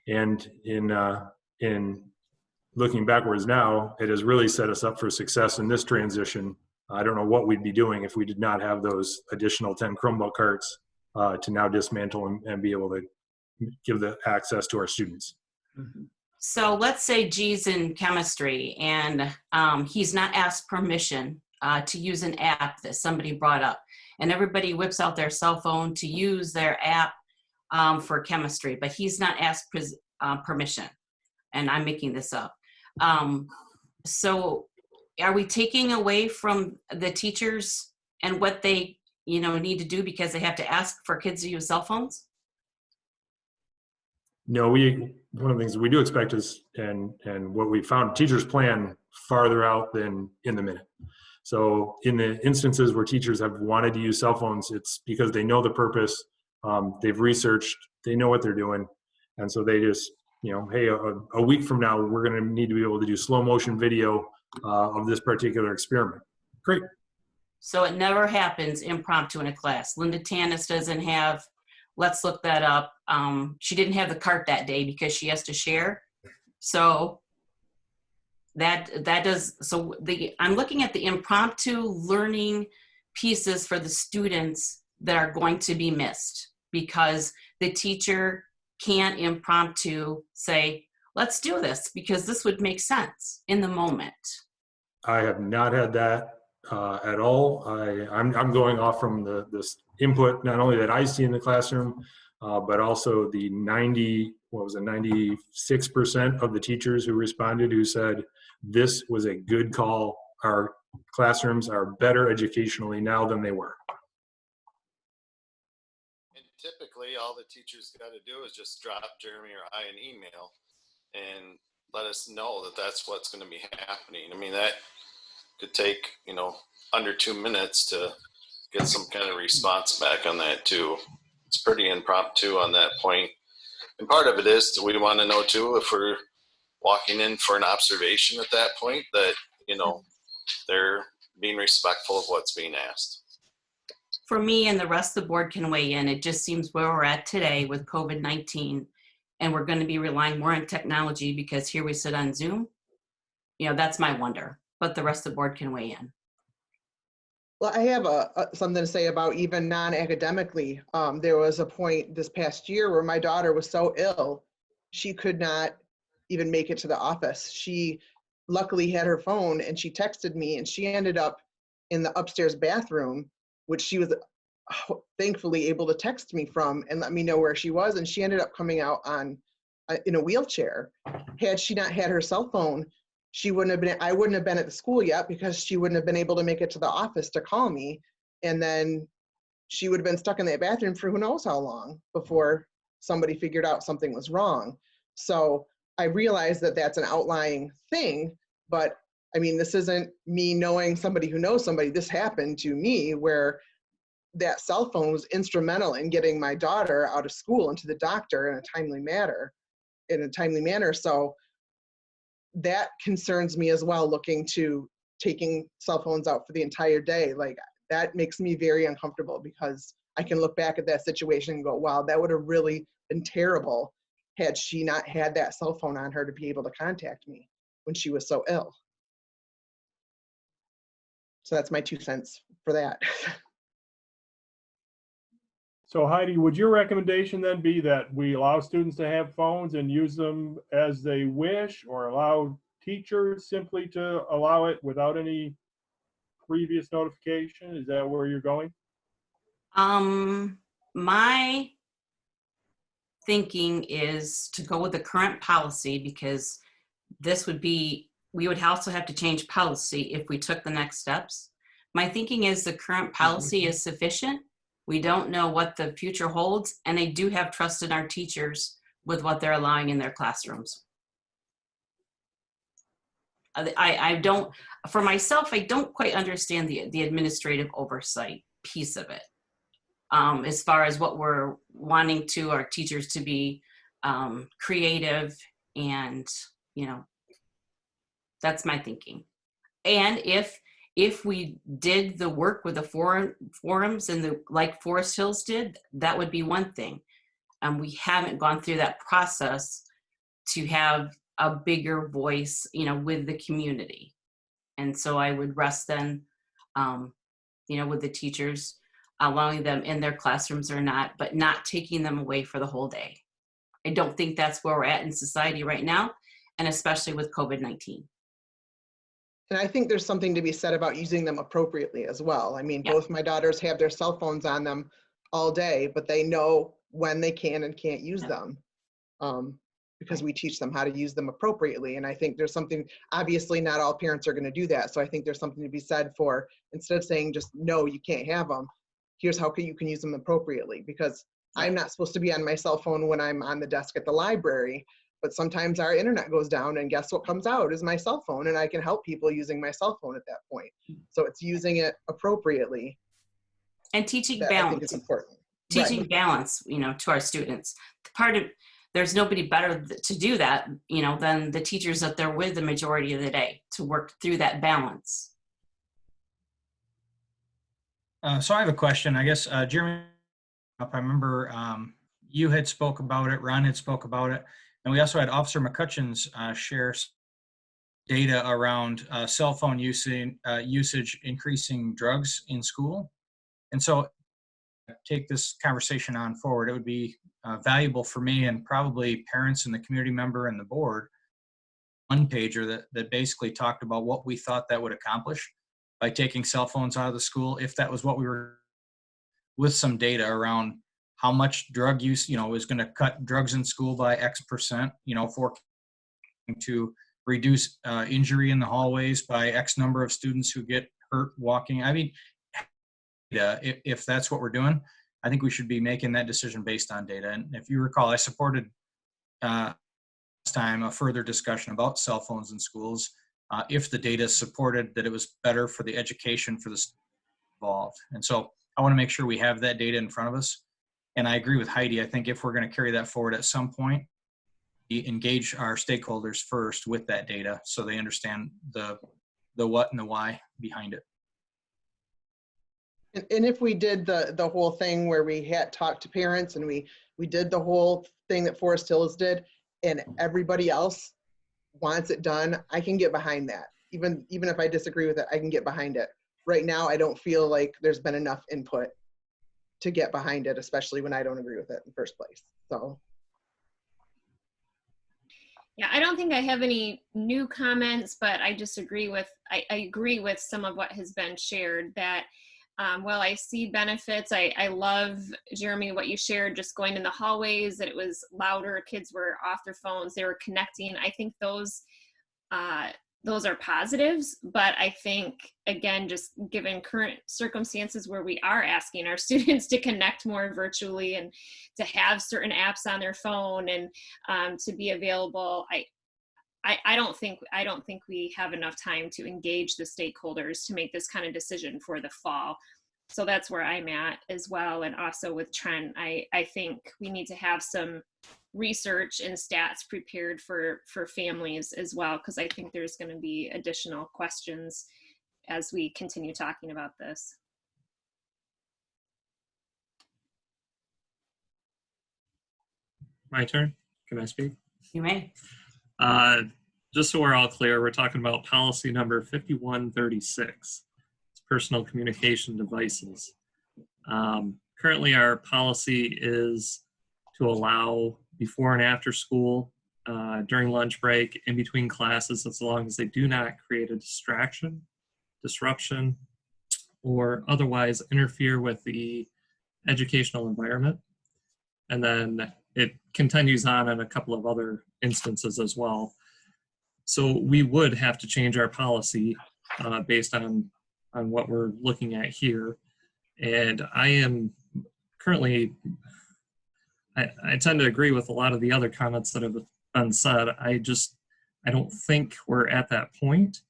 and in looking backwards now, it has really set us up for success in this transition. I don't know what we'd be doing if we did not have those additional 10 Chromebook carts to now dismantle and be able to give the access to our students. Mm-hmm. So let's say G's in chemistry and he's not asked permission to use an app that somebody brought up, and everybody whips out their cell phone to use their app for chemistry, but he's not asked permission, and I'm making this up. So are we taking away from the teachers and what they need to do because they have to ask for kids to use cell phones? No, one of the things we do expect is, and what we found, teachers plan farther out than in the minute. So in the instances where teachers have wanted to use cell phones, it's because they know the purpose, they've researched, they know what they're doing. And so they just, hey, a week from now, we're going to need to be able to do slow motion video of this particular experiment. Great. So it never happens impromptu in a class. Linda Tanis doesn't have, let's look that up. She didn't have the cart that day because she has to share. So I'm looking at the impromptu learning pieces for the students that are going to be missed because the teacher can't impromptu say, let's do this because this would make sense in the moment. I have not had that at all. I'm going off from this input, not only that I see in the classroom, but also the 96% of the teachers who responded who said this was a good call. Our classrooms are better educationally now than they were. And typically all the teachers got to do is just drop Jeremy or I an email and let us know that that's what's going to be happening. I mean, that could take, under 2 minutes to get some kind of response back on that too. It's pretty impromptu on that point. And part of it is we want to know too, if we're walking in for an observation at that point, that, they're being respectful of what's being asked. For me, and the rest of the board can weigh in, it just seems where we're at today with COVID-19, and we're going to be relying more on technology because here we sit on Zoom. That's my wonder, but the rest of the board can weigh in. Well, I have something to say about even non-academically. There was a point this past year where my daughter was so ill, she could not even make it to the office. She luckily had her phone and she texted me, and she ended up in the upstairs bathroom, which she was thankfully able to text me from and let me know where she was. And she ended up coming out on in a wheelchair. Had she not had her cell phone, I wouldn't have been at the school yet, because she wouldn't have been able to make it to the office to call me. And then she would have been stuck in that bathroom for who knows how long before somebody figured out something was wrong. So I realized that that's an outlying thing, but I mean, this isn't me knowing somebody who knows somebody. This happened to me, where that cell phone was instrumental in getting my daughter out of school and to the doctor in a timely manner. So that concerns me as well, looking to taking cell phones out for the entire day. Like, that makes me very uncomfortable, because I can look back at that situation and go, wow, that would have really been terrible had she not had that cell phone on her to be able to contact me when she was so ill. So that's my 2 cents for that. So Heidi, would your recommendation then be that we allow students to have phones and use them as they wish, or allow teachers simply to allow it without any previous notification? Is that where you're going? My thinking is to go with the current policy, because we would also have to change policy if we took the next steps. My thinking is the current policy is sufficient. We don't know what the future holds, and I do have trust in our teachers with what they're allowing in their classrooms. I don't, for myself, I don't quite understand the administrative oversight piece of it. As far as what we're wanting our teachers to be creative, and, that's my thinking. And if we did the work with the forums and like Forest Hills did, that would be one thing. We haven't gone through that process to have a bigger voice, with the community. And so I would rest then, with the teachers, allowing them in their classrooms or not, but not taking them away for the whole day. I don't think that's where we're at in society right now, and especially with COVID-19. And I think there's something to be said about using them appropriately as well. I mean, Yeah. Both my daughters have their cell phones on them all day, but they know when they can and can't use them, because we teach them how to use them appropriately. And I think there's something, obviously not all parents are going to do that. So I think there's something to be said for, instead of saying just, no, you can't have them, here's how you can use them appropriately. Because I'm not supposed to be on my cell phone when I'm on the desk at the library, but sometimes our internet goes down, and guess what comes out is my cell phone, and I can help people using my cell phone at that point. So it's using it appropriately. And teaching that balance. I think is important. Teaching Right. balance, to our students. There's nobody better to do that, than the teachers that they're with the majority of the day, to work through that balance. So I have a question. I guess, Jeremy, I remember you had spoke about it, Ron had spoke about it, and we also had Officer McCutcheon's share data around cell phone usage increasing drugs in school. And so take this conversation on forward. It would be valuable for me, and probably parents and the community member and the board, one pager that basically talked about what we thought that would accomplish by taking cell phones out of the school, if that was what we were, with some data around how much drug use, is going to cut drugs in school by X%, for to reduce injury in the hallways by X number of students who get hurt walking. I mean, if that's what we're doing, I think we should be making that decision based on data. And if you recall, I supported last time a further discussion about cell phones in schools, if the data supported that it was better for the education for the students involved. And so I want to make sure we have that data in front of us. And I agree with Heidi. I think if we're going to carry that forward at some point, we engage our stakeholders first with that data so they understand the what and the why behind it. And if we did the whole thing where we had talked to parents, and we did the whole thing that Forest Hills did, and everybody else wants it done, I can get behind that. Even if I disagree with it, I can get behind it. Right now, I don't feel like there's been enough input to get behind it, especially when I don't agree with it in the first place. So. Yeah, I don't think I have any new comments, but I just agree with, I agree with some of what has been shared, that Well, I see benefits. I love, Jeremy, what you shared, just going in the hallways, that it was louder, kids were off their phones, they were connecting. I think those are positives, but I think, again, just given current circumstances where we are asking our students to connect more virtually and to have certain apps on their phone and to be available, I don't think we have enough time to engage the stakeholders to make this kind of decision for the fall. So that's where I'm at as well. And also with Trent, I think we need to have some research and stats prepared for families as well, because I think there's going to be additional questions as we continue talking about this. My turn. Can I speak? You may. Just so we're all clear, we're talking about policy number 5136. It's personal communication devices. Currently, our policy is to allow before and after school, during lunch break, in between classes, as long as they do not create a distraction, disruption, or otherwise interfere with the educational environment. And then it continues on in a couple of other instances as well. So we would have to change our policy based on what we're looking at here. And I am currently, I tend to agree with a lot of the other comments that have been said. I don't think we're at that point.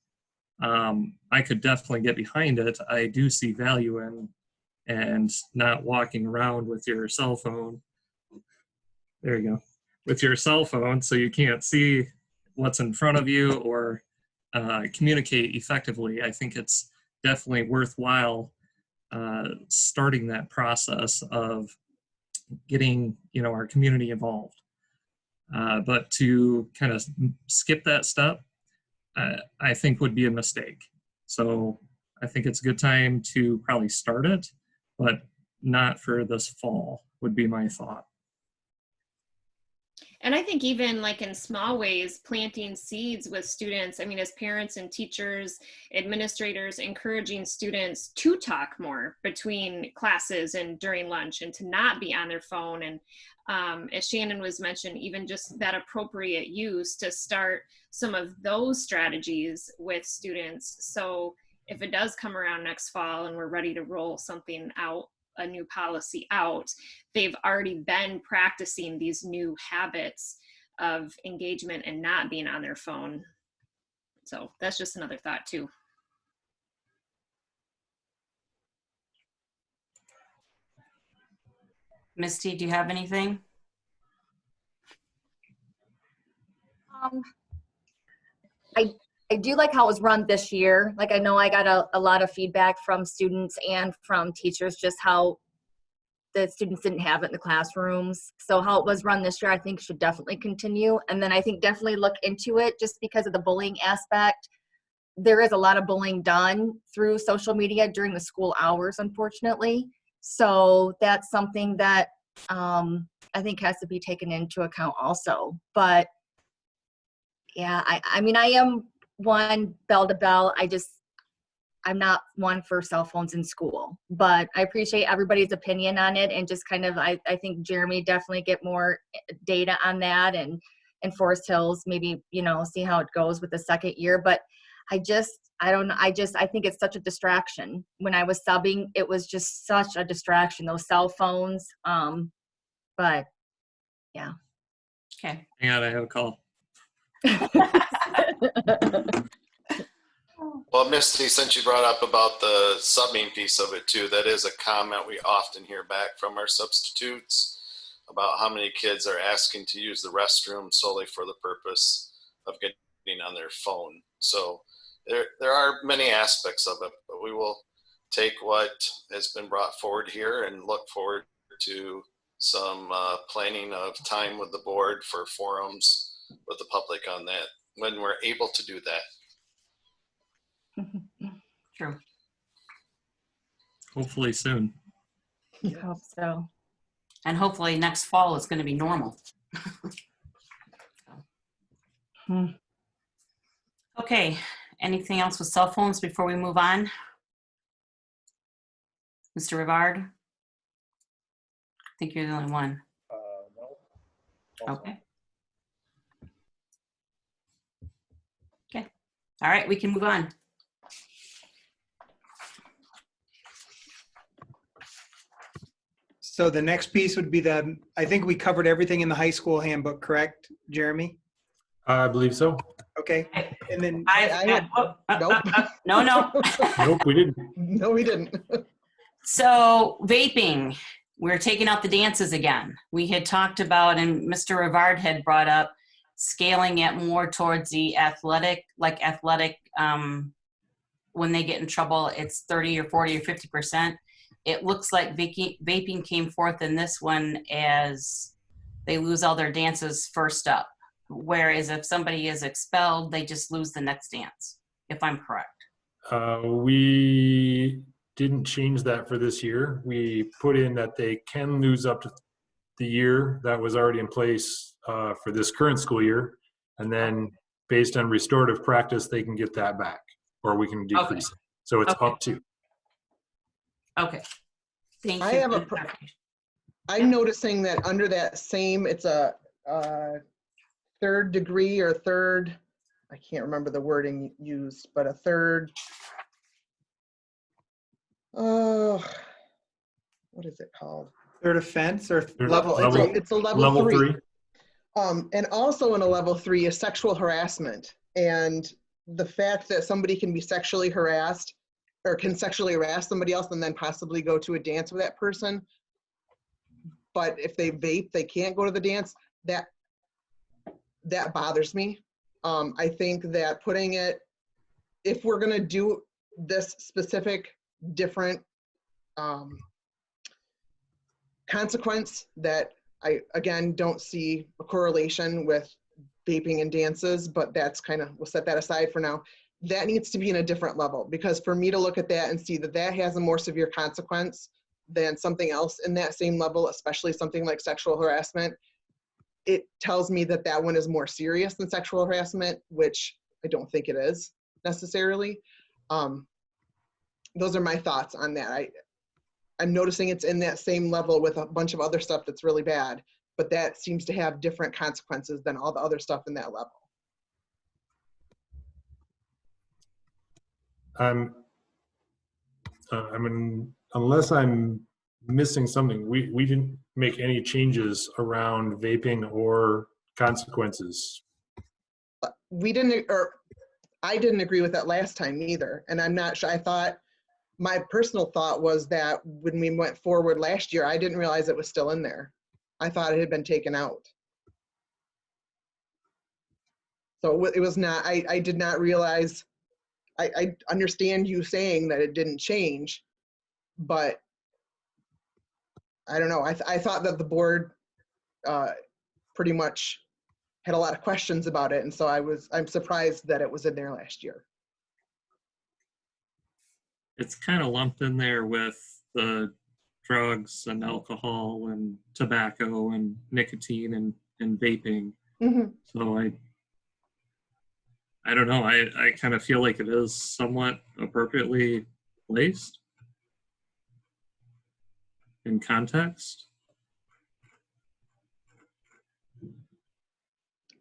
I could definitely get behind it. I do see value in and not walking around with your cell phone. There you go. With your cell phone so you can't see what's in front of you or communicate effectively. I think it's definitely worthwhile starting that process of getting our community involved. But to kind of skip that step, I think would be a mistake. So I think it's a good time to probably start it, but not for this fall would be my thought. And I think even like in small ways, planting seeds with students, I mean, as parents and teachers, administrators, encouraging students to talk more between classes and during lunch and to not be on their phone. And as Shannon was mentioning, even just that appropriate use to start some of those strategies with students. So if it does come around next fall and we're ready to roll something out, a new policy out, they've already been practicing these new habits of engagement and not being on their phone. So that's just another thought too. Misty, do you have anything? I do like how it was run this year. Like, I know I got a lot of feedback from students and from teachers, just how the students didn't have it in the classrooms. So how it was run this year, I think should definitely continue. And then I think definitely look into it just because of the bullying aspect. There is a lot of bullying done through social media during the school hours, unfortunately. So that's something that I think has to be taken into account also. But yeah, I mean, I am one bell to bell. I'm not one for cell phones in school, but I appreciate everybody's opinion on it. And just kind of, I think Jeremy definitely get more data on that, and Forest Hills, maybe, see how it goes with the second year. But I don't know. I think it's such a distraction. When I was subbing, it was just such a distraction, those cell phones. But yeah. Okay. Hang on, I have a call. Well, Misty, since you brought up about the subbing piece of it too, that is a comment we often hear back from our substitutes about how many kids are asking to use the restroom solely for the purpose of getting on their phone. So there are many aspects of it, but we will take what has been brought forward here and look forward to some planning of time with the board for forums with the public on that when we're able to do that. True. Hopefully soon. I hope so. And hopefully next fall is going to be normal. Okay. Anything else with cell phones before we move on? Mr. Rivard? I think you're the only one. No. Okay. Okay. All right, we can move on. So the next piece would be I think we covered everything in the high school handbook, correct, Jeremy? I believe so. Okay. And then No. Nope, we didn't. No, we didn't. So vaping, we're taking out the dances again. We had talked about, and Mr. Rivard had brought up, scaling it more towards the athletic, when they get in trouble, it's 30 or 40 or 50%. It looks like vaping came forth in this one as they lose all their dances first up. Whereas if somebody is expelled, they just lose the next dance, if I'm correct. We didn't change that for this year. We put in that they can lose up to the year that was already in place for this current school year. And then based on restorative practice, they can get that back, or we can decrease it. So it's up to. Okay. Thank you. I have I'm noticing that under that same, it's a third degree or third, I can't remember the wording used, but a third, what is it called? Third offense or Level, it's a level three. And also in a level 3 is sexual harassment. And the fact that somebody can be sexually harassed or can sexually harass somebody else and then possibly go to a dance with that person. But if they vape, they can't go to the dance. That bothers me. I think that putting it, if we're gonna do this specific different consequence, that I, again, don't see a correlation with vaping and dances, but that's kind of, we'll set that aside for now. That needs to be in a different level, because for me to look at that and see that that has a more severe consequence than something else in that same level, especially something like sexual harassment, it tells me that that one is more serious than sexual harassment, which I don't think it is necessarily. Those are my thoughts on that. I'm noticing it's in that same level with a bunch of other stuff that's really bad, but that seems to have different consequences than all the other stuff in that level. I mean, unless I'm missing something, we didn't make any changes around vaping or consequences. We didn't, or I didn't agree with that last time either. And I'm not sure, I thought, my personal thought was that when we went forward last year, I didn't realize it was still in there. I thought it had been taken out. So it was not, I did not realize, I understand you saying that it didn't change, but I don't know. I thought that the board pretty much had a lot of questions about it. And so I'm surprised that it was in there last year. It's kind of lumped in there with the drugs and alcohol and tobacco and nicotine and vaping. Mm-hmm. So I don't know. I kind of feel like it is somewhat appropriately placed in context.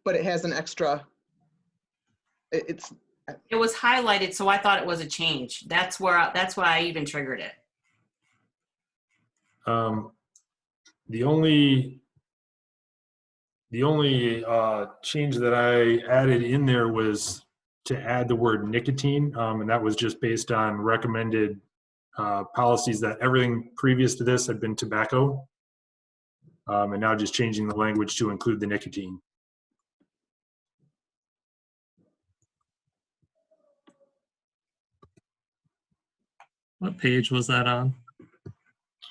But it has an extra, it was highlighted, so I thought it was a change. That's why I even triggered it. The only change that I added in there was to add the word nicotine, and that was just based on recommended policies that everything previous to this had been tobacco, and now just changing the language to include the nicotine. What page was that on?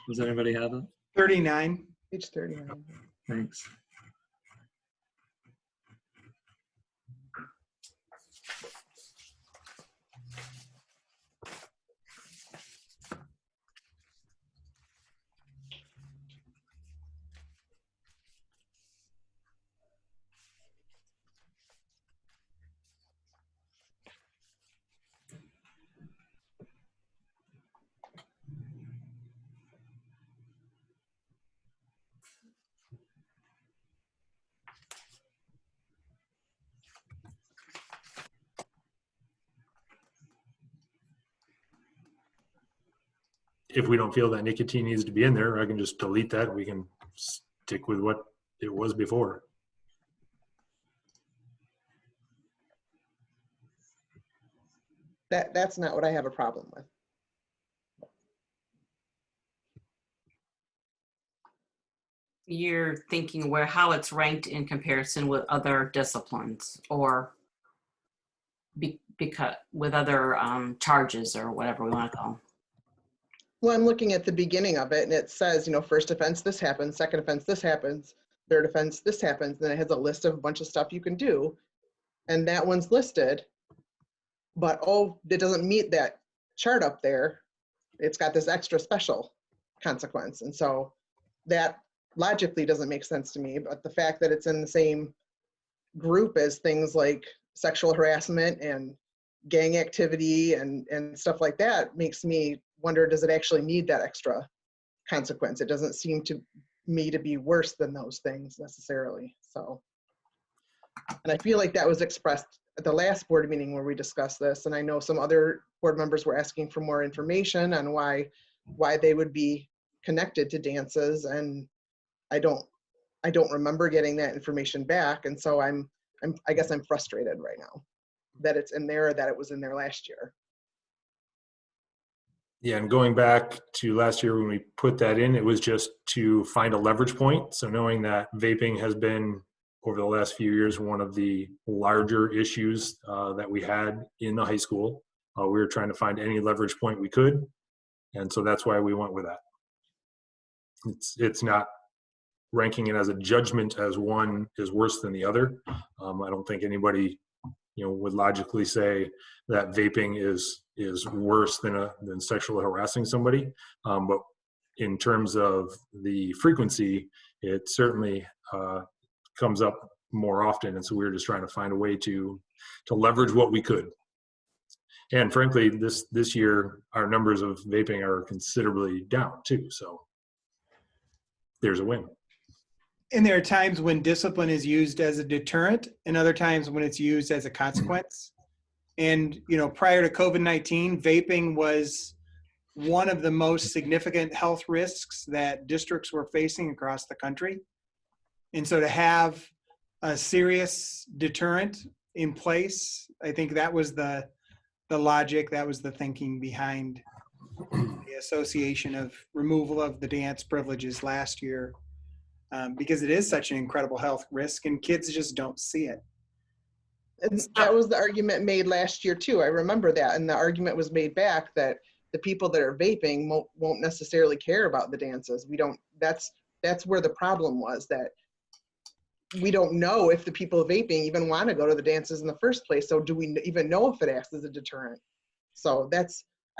Does anybody have it? 39. Page 39. Thanks. if we don't feel that nicotine needs to be in there, I can just delete that. We can stick with what it was before. That's not what I have a problem with. You're thinking how it's ranked in comparison with other disciplines, or because with other charges, or whatever we want to call them. Well, I'm looking at the beginning of it, and it says, first offense, this happens, second offense, this happens, third offense, this happens. Then it has a list of a bunch of stuff you can do, and that one's listed. But it doesn't meet that chart up there. It's got this extra special consequence, and so that logically doesn't make sense to me. But the fact that it's in the same group as things like sexual harassment and gang activity and stuff like that makes me wonder, does it actually need that extra consequence? It doesn't seem to me to be worse than those things necessarily. So, and I feel like that was expressed at the last board meeting where we discussed this, and I know some other board members were asking for more information on why they would be connected to dances, and I don't remember getting that information back, and so I guess I'm frustrated right now that it's in there, or that it was in there last year. Yeah, and going back to last year when we put that in, it was just to find a leverage point. So knowing that vaping has been, over the last few years, one of the larger issues that we had in the high school, we were trying to find any leverage point we could. And so that's why we went with that. It's not ranking it as a judgment as one is worse than the other. I don't think anybody would logically say that vaping is worse than sexually harassing somebody. But in terms of the frequency, it certainly comes up more often. And so we were just trying to find a way to leverage what we could. And frankly, this year, our numbers of vaping are considerably down too. So there's a win. And there are times when discipline is used as a deterrent, and other times when it's used as a consequence. And, prior to COVID-19, vaping was one of the most significant health risks that districts were facing across the country. And so to have a serious deterrent in place, I think that was the logic, that was the thinking behind the association of removal of the dance privileges last year. Because it is such an incredible health risk, and kids just don't see it. And that was the argument made last year too. I remember that. And the argument was made back that the people that are vaping won't necessarily care about the dances. That's where the problem was, that we don't know if the people vaping even want to go to the dances in the first place. So do we even know if it acts as a deterrent? So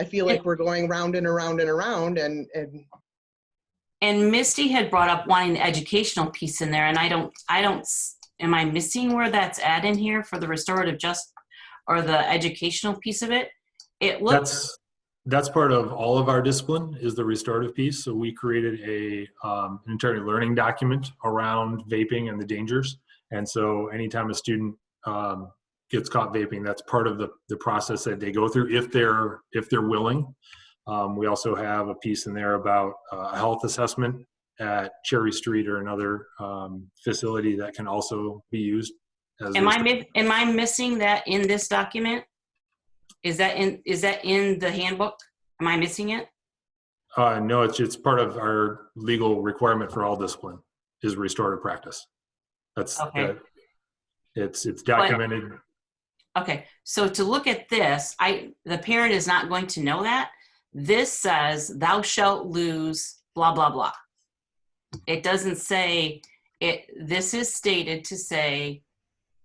I feel like we're going round and around and around, And Misty had brought up wanting the educational piece in there, and am I missing where that's at in here for the restorative or the educational piece of it? It looks. That's part of all of our discipline, is the restorative piece. So we created an entire learning document around vaping and the dangers. And so anytime a student gets caught vaping, that's part of the process that they go through if they're willing. We also have a piece in there about a health assessment at Cherry Street or another facility that can also be used. Am I missing that in this document? Is that in the handbook? Am I missing it? No, it's part of our legal requirement for all discipline is restorative practice. That's okay. It's documented. Okay, so to look at this, the parent is not going to know that. This says, thou shalt lose blah, blah, blah. It doesn't say it. This is stated to say,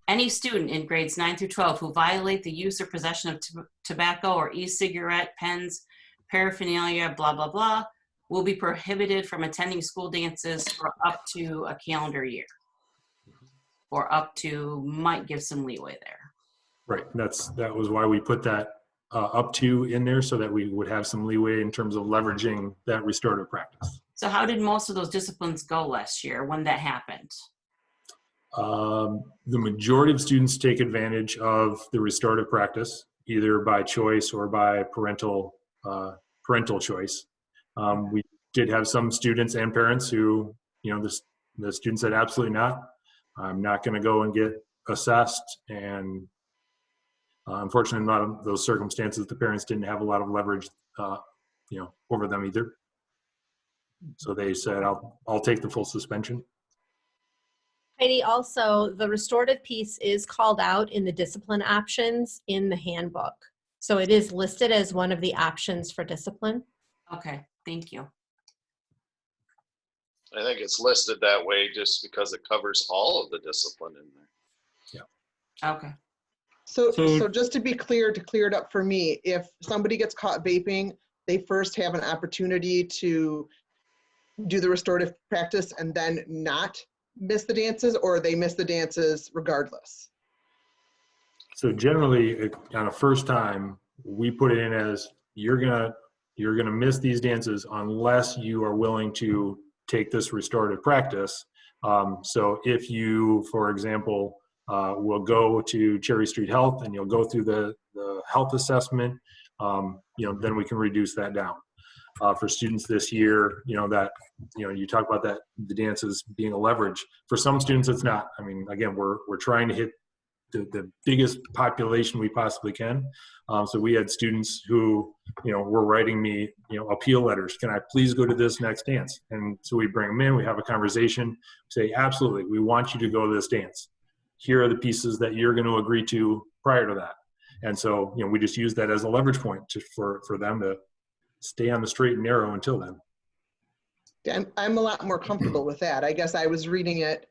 any student in grades 9 through 12 who violate the use or possession of tobacco or e-cigarette, pens, paraphernalia, blah, blah, blah, will be prohibited from attending school dances for up to a calendar year. Or up to, might give some leeway there. Right, that was why we put that up to in there, so that we would have some leeway in terms of leveraging that restorative practice. So how did most of those disciplines go last year when that happened? The majority of students take advantage of the restorative practice, either by choice or by parental choice. We did have some students and parents who, the student said, absolutely not. I'm not going to go and get assessed. And unfortunately, in a lot of those circumstances, the parents didn't have a lot of leverage, over them either. So they said, I'll take the full suspension. Heidi, also, the restorative piece is called out in the discipline options in the handbook. So it is listed as one of the options for discipline. Okay, thank you. I think it's listed that way just because it covers all of the discipline in there. Yeah. Okay. So just to be clear, to clear it up for me, if somebody gets caught vaping, they first have an opportunity to do the restorative practice and then not miss the dances, or they miss the dances regardless? So generally, on a first time, we put it in as you're gonna miss these dances unless you are willing to take this restorative practice. So if you, for example, will go to Cherry Street Health and you'll go through the health assessment, then we can reduce that down. For students this year, you talk about that, the dances being a leverage. For some students, it's not. I mean, again, we're trying to hit the biggest population we possibly can. So we had students who, were writing me, appeal letters. Can I please go to this next dance? And so we bring them in, we have a conversation, say, absolutely, we want you to go to this dance. Here are the pieces that you're going to agree to prior to that. And so, we just use that as a leverage point for them to stay on the straight and narrow until then. I'm a lot more comfortable with that. I guess I was reading it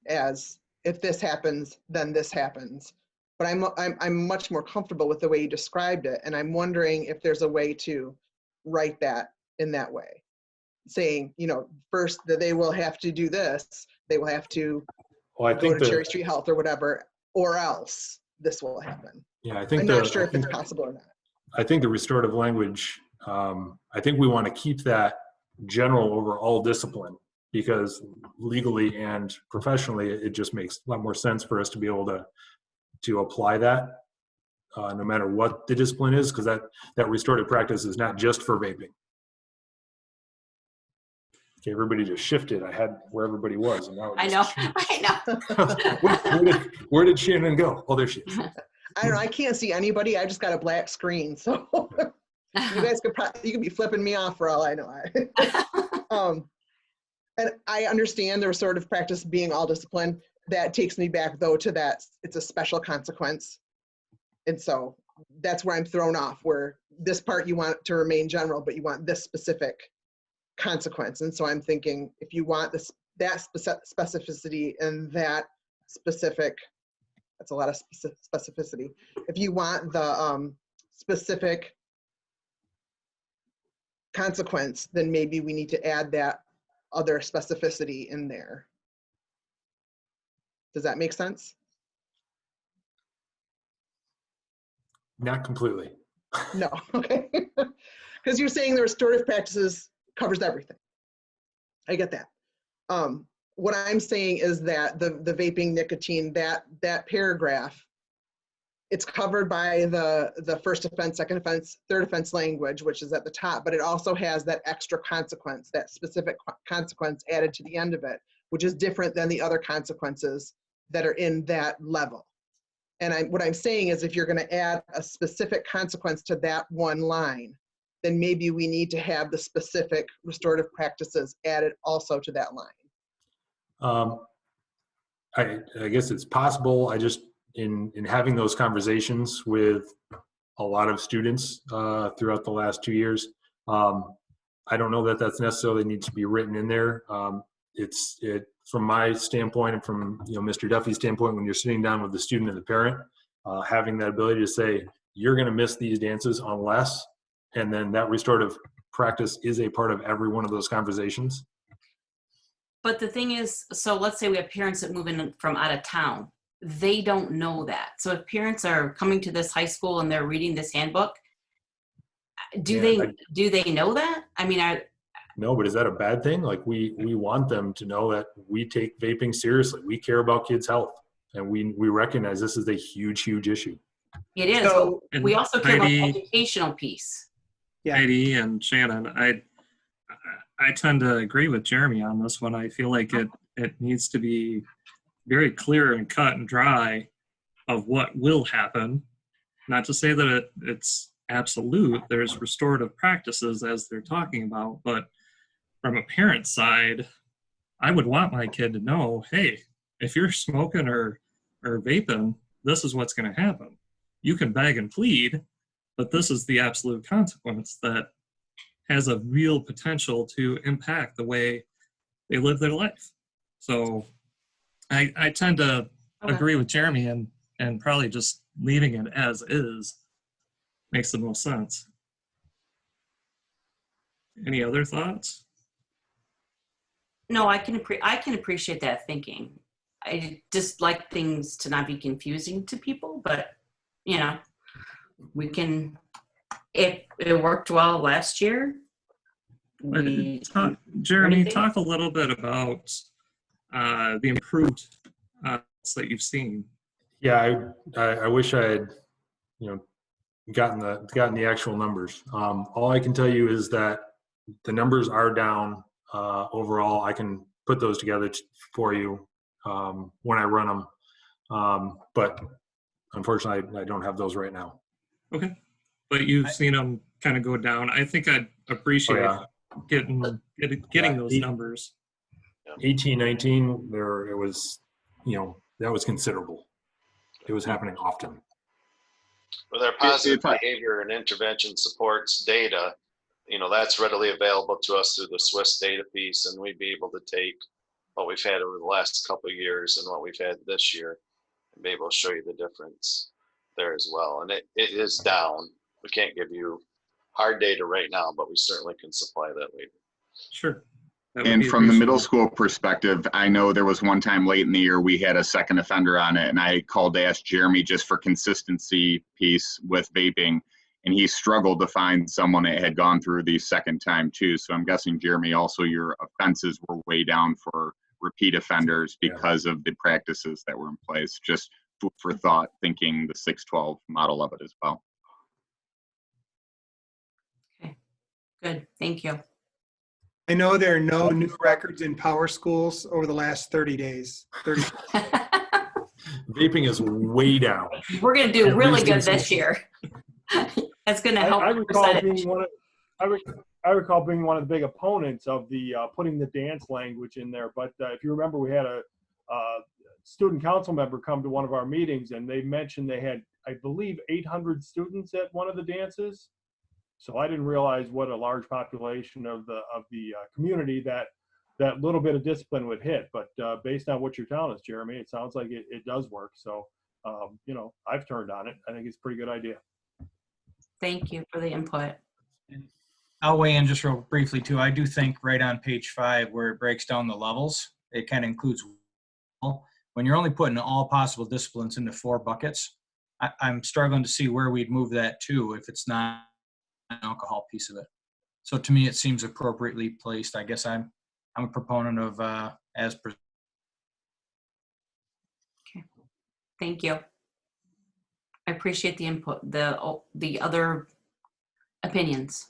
as, if this happens, then this happens. But I'm much more comfortable with the way you described it, and I'm wondering if there's a way to write that in that way, saying, first that they will have to do this, they will have to go to Cherry Street Health or whatever, or else this will happen. Yeah, I think I'm not sure if it's possible or not. I think the restorative language, I think we want to keep that general over all discipline, because legally and professionally, it just makes a lot more sense for us to be able to apply that no matter what the discipline is, because that restorative practice is not just for vaping. Okay, everybody just shifted. I had where everybody was, and now I know. Where did Shannon go? Oh, there she is. I don't know. I can't see anybody. I just got a black screen, so you guys could be flipping me off for all I know. And I understand the restorative practice being all discipline. That takes me back though to that it's a special consequence, and so that's where I'm thrown off. Where this part you want to remain general, but you want this specific consequence, and so I'm thinking if you want that specificity and that specific. That's a lot of specificity. If you want the specific consequence, then maybe we need to add that other specificity in there. Does that make sense? Not completely. No, okay. Because you're saying the restorative practices covers everything. I get that. What I'm saying is that the vaping nicotine, that paragraph, it's covered by the first offense, second offense, third offense language, which is at the top, but it also has that extra consequence, that specific consequence added to the end of it, which is different than the other consequences that are in that level. And what I'm saying is if you're going to add a specific consequence to that one line, then maybe we need to have the specific restorative practices added also to that line. I guess it's possible. I just, in having those conversations with a lot of students throughout the last 2 years, I don't know that that's necessarily needs to be written in there. From my standpoint and from Mr. Duffy's standpoint, when you're sitting down with the student and the parent, having that ability to say, you're going to miss these dances unless, and then that restorative practice is a part of every one of those conversations. But the thing is, so let's say we have parents that move in from out of town. They don't know that. So if parents are coming to this high school and they're reading this handbook, do they know that? I mean, no, but is that a bad thing? Like we want them to know that we take vaping seriously. We care about kids' health, and we recognize this is a huge, huge issue. It is. So, we also care about the educational piece. Yeah. Heidi and Shannon, I tend to agree with Jeremy on this one. I feel like it needs to be very clear and cut and dry of what will happen. Not to say that it's absolute. There's restorative practices as they're talking about, but from a parent side, I would want my kid to know, hey, if you're smoking or vaping, this is what's going to happen. You can beg and plead, but this is the absolute consequence that has a real potential to impact the way they live their life. So I tend to agree with Jeremy and probably just leaving it as is makes the most sense. Any other thoughts? No, I can appreciate that thinking. I just like things to not be confusing to people, but you know, we can. If it worked well last year, Jeremy, talk a little bit about the improved that you've seen. Yeah, I wish I had, gotten the actual numbers. All I can tell you is that the numbers are down overall. I can put those together for you when I run them, but unfortunately, I don't have those right now. Okay, but you've seen them kind of go down. I think I'd appreciate getting those numbers. 18, 19, it was, that was considerable. It was happening often. With our positive behavior and intervention supports data, that's readily available to us through the Swiss data piece, and we'd be able to take what we've had over the last couple of years and what we've had this year and be able to show you the difference there as well. And it is down. We can't give you hard data right now, but we certainly can supply that later. Sure. And from the middle school perspective, I know there was one time late in the year we had a second offender on it, and I called to ask Jeremy just for consistency piece with vaping, and he struggled to find someone that had gone through the second time too. So I'm guessing, Jeremy, also your offenses were way down for repeat offenders because of the practices that were in place. Just food for thought, thinking the 612 model of it as well. Okay, good, thank you. I know there are no new records in power schools over the last 30 days. Vaping is way down. We're going to do really good this year. That's going to help. I recall being one of the big opponents of the putting the dance language in there. But if you remember, we had a student council member come to one of our meetings, and they mentioned they had, I believe, 800 students at one of the dances. So I didn't realize what a large population of the community that little bit of discipline would hit. But based on what you're telling us, Jeremy, it sounds like it does work. So, I've turned on it. I think it's a pretty good idea. Thank you for the input. I'll weigh in just real briefly too. I do think right on page 5 where it breaks down the levels, it kind of includes when you're only putting all possible disciplines into 4 buckets. I'm struggling to see where we'd move that to if it's not an alcohol piece of it. So to me, it seems appropriately placed. I guess I'm a proponent of as per. Okay, thank you. I appreciate the input, the other opinions.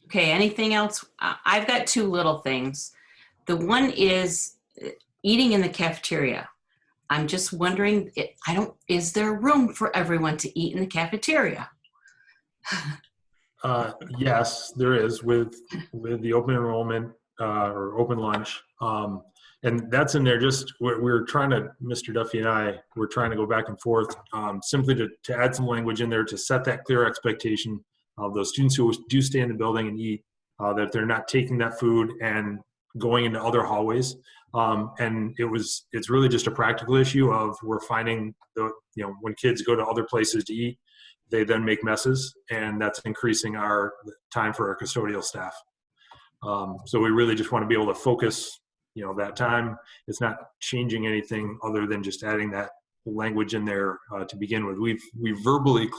Okay, anything else? I've got 2 little things. The one is eating in the cafeteria. I'm just wondering, is there room for everyone to eat in the cafeteria? Yes, there is with the open enrollment or open lunch. And that's in there. Just we're trying to, Mr. Duffy and I, we're trying to go back and forth simply to add some language in there to set that clear expectation of those students who do stay in the building and eat, that they're not taking that food and going into other hallways. And it's really just a practical issue of we're finding when kids go to other places to eat, they then make messes, and that's increasing our time for our custodial staff. So we really just want to be able to focus, that time. It's not changing anything other than just adding that language in there to begin with. We've verbally,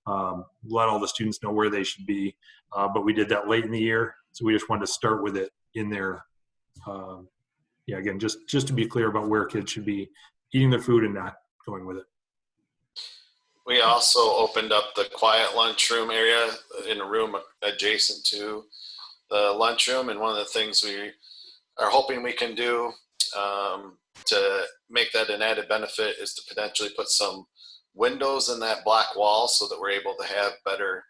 let all the students know where they should be, but we did that late in the year, so we just wanted to start with it in there. Again, just to be clear about where kids should be eating their food and not going with it. We also opened up the quiet lunchroom area in a room adjacent to the lunchroom. And one of the things we are hoping we can do to make that an added benefit is to potentially put some windows in that black wall so that we're able to have better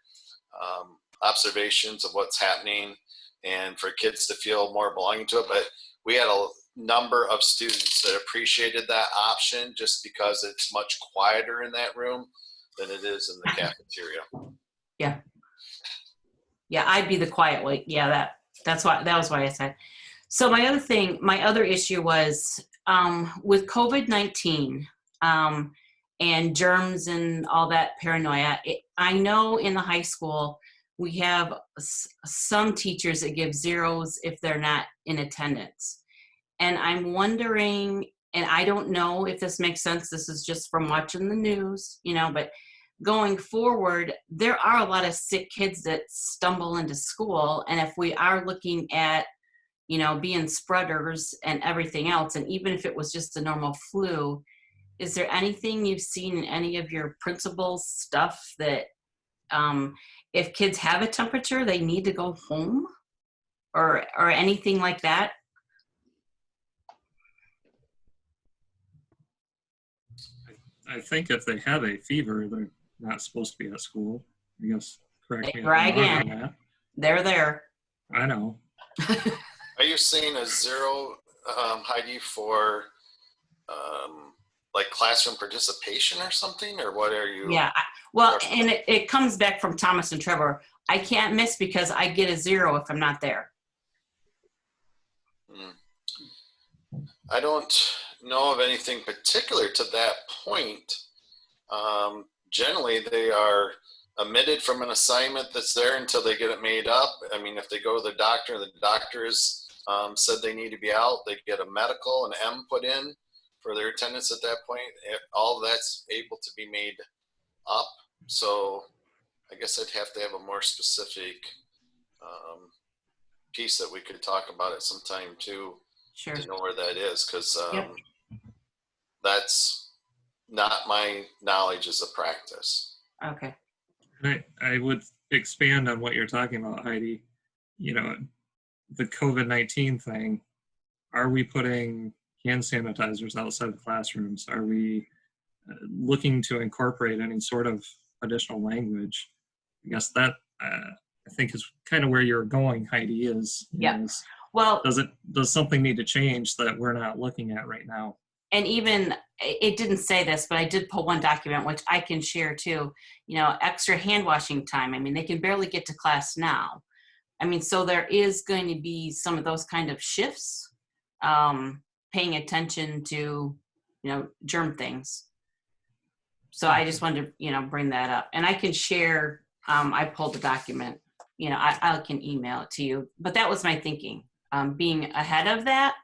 observations of what's happening and for kids to feel more belonging to it. But we had a number of students that appreciated that option just because it's much quieter in that room than it is in the cafeteria. Yeah. Yeah, I'd be the quiet one. Yeah, that was why I said. So my other issue was with COVID-19 and germs and all that paranoia. I know in the high school we have some teachers that give zeros if they're not in attendance. And I'm wondering, and I don't know if this makes sense, this is just from watching the news, but going forward, there are a lot of sick kids that stumble into school. And if we are looking at, being spreaders and everything else, and even if it was just a normal flu, is there anything you've seen in any of your principals' stuff that if kids have a temperature, they need to go home or anything like that? I think if they have a fever, they're not supposed to be at school. I guess, correct me if Try I'm wrong on again. that. They're there. I know. Are you seeing a zero, Heidi, for like classroom participation or something, or what are you? Yeah. Well, and it comes back from Thomas and Trevor. I can't miss because I get a zero if I'm not there. I don't know of anything particular to that point. Generally, they are omitted from an assignment that's there until they get it made up. I mean, if they go to the doctor and the doctor has said they need to be out, they get a medical, an M put in for their attendance at that point. All that's able to be made up. So I guess I'd have to have a more specific piece that we could talk about at some time too. Sure. To know where that is, because Yep. that's not my knowledge as a practice. Okay. I would expand on what you're talking about, Heidi. The COVID-19 thing. Are we putting hand sanitizers outside the classrooms? Are we looking to incorporate any sort of additional language? I guess that I think is kind of where you're going, Heidi. Yeah. Well, does something need to change that we're not looking at right now? and even it didn't say this, but I did pull one document which I can share too. Extra hand washing time. I mean, they can barely get to class now. I mean, so there is going to be some of those kind of shifts, paying attention to, germ things. So I just wanted to, bring that up, and I can share. I pulled the document. I can email it to you. But that was my thinking, being ahead of that.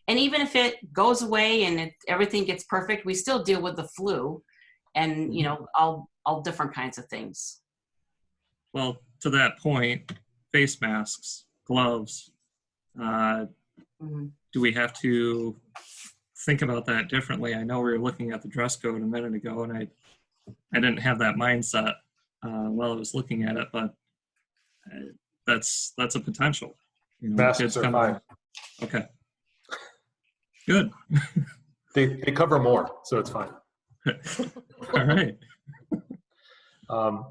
And even if it goes away and everything gets perfect, we still deal with the flu, and all different kinds of things. Well, to that point, face masks, gloves. Do we have to think about that differently? I know we were looking at the dress code a minute ago, and I didn't have that mindset while I was looking at it, but that's a potential. Masks are fine. Okay. Good. They cover more, so it's fine. All right.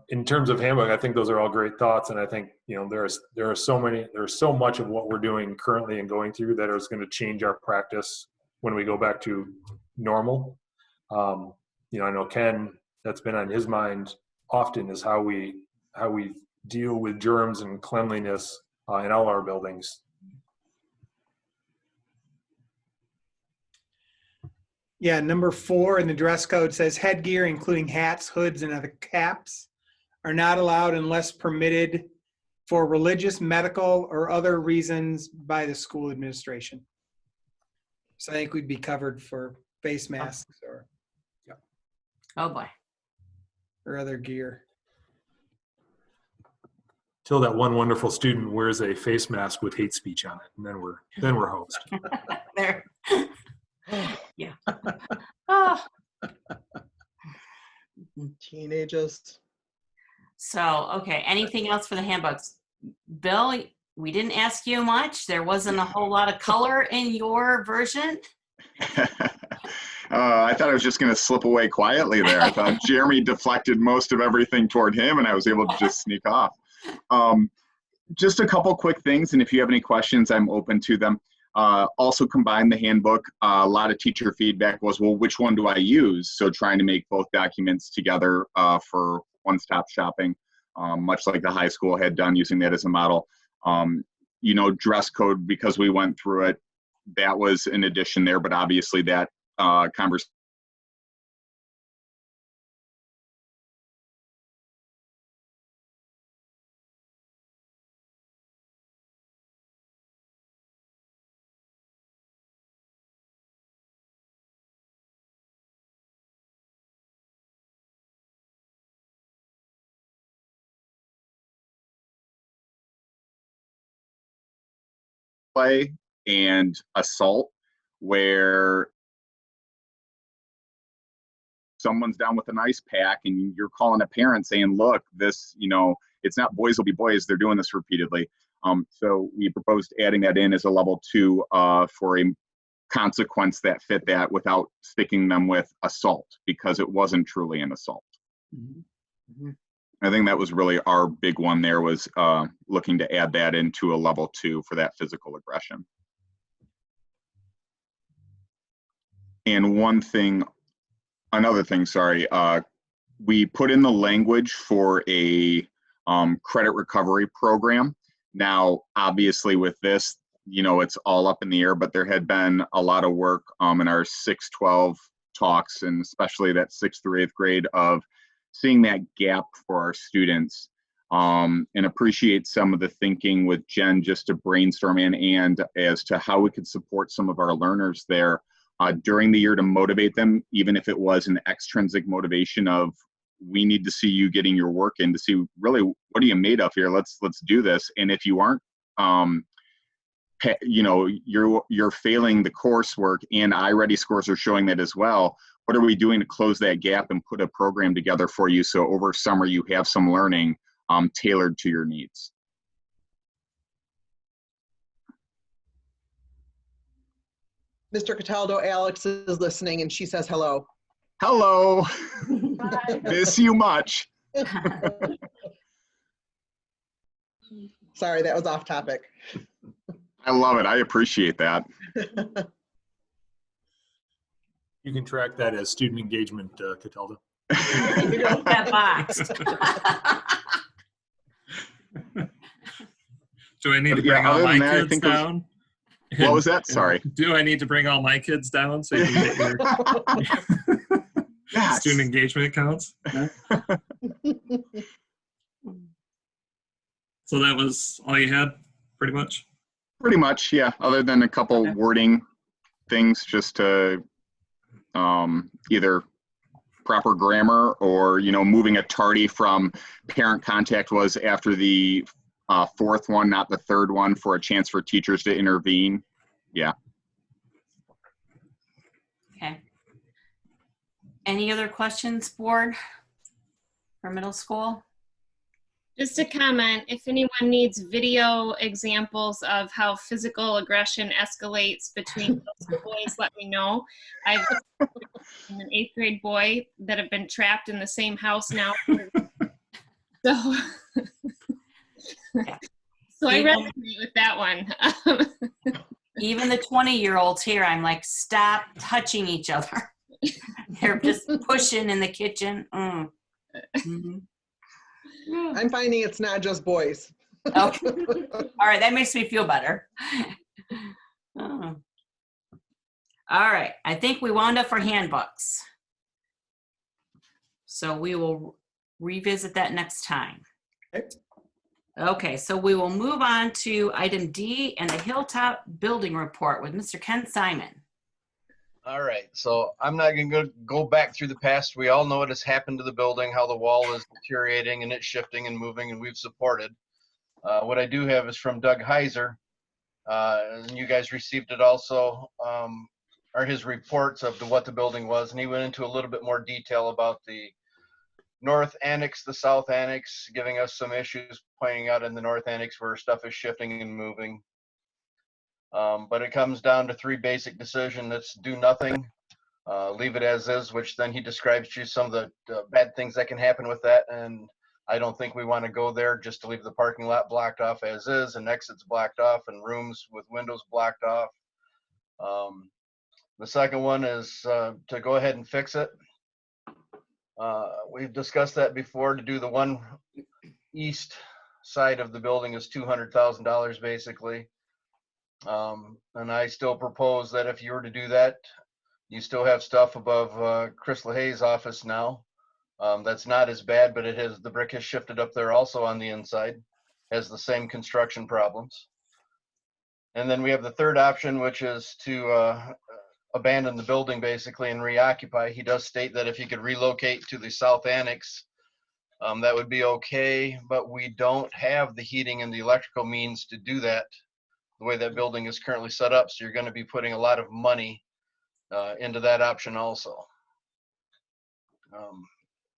In terms of handbook, I think those are all great thoughts, and I think there's so much of what we're doing currently and going through that is going to change our practice when we go back to normal. I know Ken, that's been on his mind often, is how we deal with germs and cleanliness in all our buildings. Yeah, number 4 in the dress code says headgear, including hats, hoods, and other caps, are not allowed unless permitted for religious, medical, or other reasons by the school administration. So I think we'd be covered for face masks or Oh boy. or other gear. Till that one wonderful student wears a face mask with hate speech on it, and then we're host. There. Yeah. Oh. teenagers. So, okay, anything else for the handbooks? Bill, we didn't ask you much. There wasn't a whole lot of color in your version. I thought I was just going to slip away quietly there. I thought Jeremy deflected most of everything toward him, and I was able to just sneak off. Just a couple quick things, and if you have any questions, I'm open to them. Also combine the handbook. A lot of teacher feedback was, well, which one do I use? So trying to make both documents together for one-stop shopping, much like the high school had done, using that as a model. You know, dress code, because we went through it, that was an addition there, but obviously that conversation play and assault, where someone's down with an ice pack and you're calling a parent saying, look, this, you know, it's not boys will be boys, they're doing this repeatedly. So we proposed adding that in as a level 2 for a consequence that fit that without sticking them with assault, because it wasn't truly an assault. Mhm. I think that was really our big one there, was looking to add that into a level 2 for that physical aggression. And another thing, sorry, we put in the language for a credit recovery program. Now, obviously with this, you know, it's all up in the air, but there had been a lot of work in our 6-12 talks, and especially that 6th through 8th grade, of seeing that gap for our students, and appreciate some of the thinking with Jen just to brainstorm and as to how we could support some of our learners there during the year to motivate them, even if it was an extrinsic motivation of, we need to see you getting your work in to see really what are you made of here. Let's do this. And if you aren't, you know, you're failing the coursework, and iReady scores are showing that as well. What are we doing to close that gap and put a program together for you so over summer you have some learning tailored to your needs? Mr. Cataldo, Alex is listening and she says hello. Hello. Miss you much. Sorry, that was off topic. I love it. I appreciate that. You can track that as student engagement, Cataldo. That box. Do I need to bring all my kids down? What was that? Sorry. Do I need to bring all my kids down so you can get your Yes. student engagement accounts? So that was all you had, pretty much? Pretty much, yeah. Other than a couple wording things, just to either proper grammar or, you know, moving a tardy from parent contact was after the 4th one, not the 3rd one, for a chance for teachers to intervene. Yeah. Okay. Any other questions, board, for middle school? Just a comment, if anyone needs video examples of how physical aggression escalates between middle school boys, let me know. I've an 8th grade boy that have been trapped in the same house now. So, so I resonate with that one. Even the 20-year-olds here, I'm like, stop touching each other. They're just pushing in the kitchen. Mm-hmm. I'm finding it's not just boys. Okay. All right, that makes me feel better. Oh. All right, I think we wound up for handbooks. So we will revisit that next time. Okay, so we will move on to item D and the Hilltop Building Report with Mr. Ken Simon. All right, so I'm not going to go back through the past. We all know what has happened to the building, how the wall is deteriorating and it's shifting and moving, and we've supported. What I do have is from Doug Heiser, and you guys received it also, are his reports of what the building was, and he went into a little bit more detail about the north annex, the south annex, giving us some issues, pointing out in the north annex where stuff is shifting and moving. But it comes down to three basic decisions. That's do nothing, leave it as is, which then he describes to you some of the bad things that can happen with that. And I don't think we want to go there, just to leave the parking lot blocked off as is and exits blocked off and rooms with windows blocked off. The second one is to go ahead and fix it. We've discussed that before. To do the one east side of the building is $200,000 basically. And I still propose that if you were to do that, you still have stuff above Chris LaHaye's office now. That's not as bad, but it has, the brick has shifted up there also on the inside, has the same construction problems. And then we have the third option, which is to abandon the building basically and reoccupy. He does state that if he could relocate to the south annex, that would be okay, but we don't have the heating and the electrical means to do that the way that building is currently set up. So you're going to be putting a lot of money into that option also.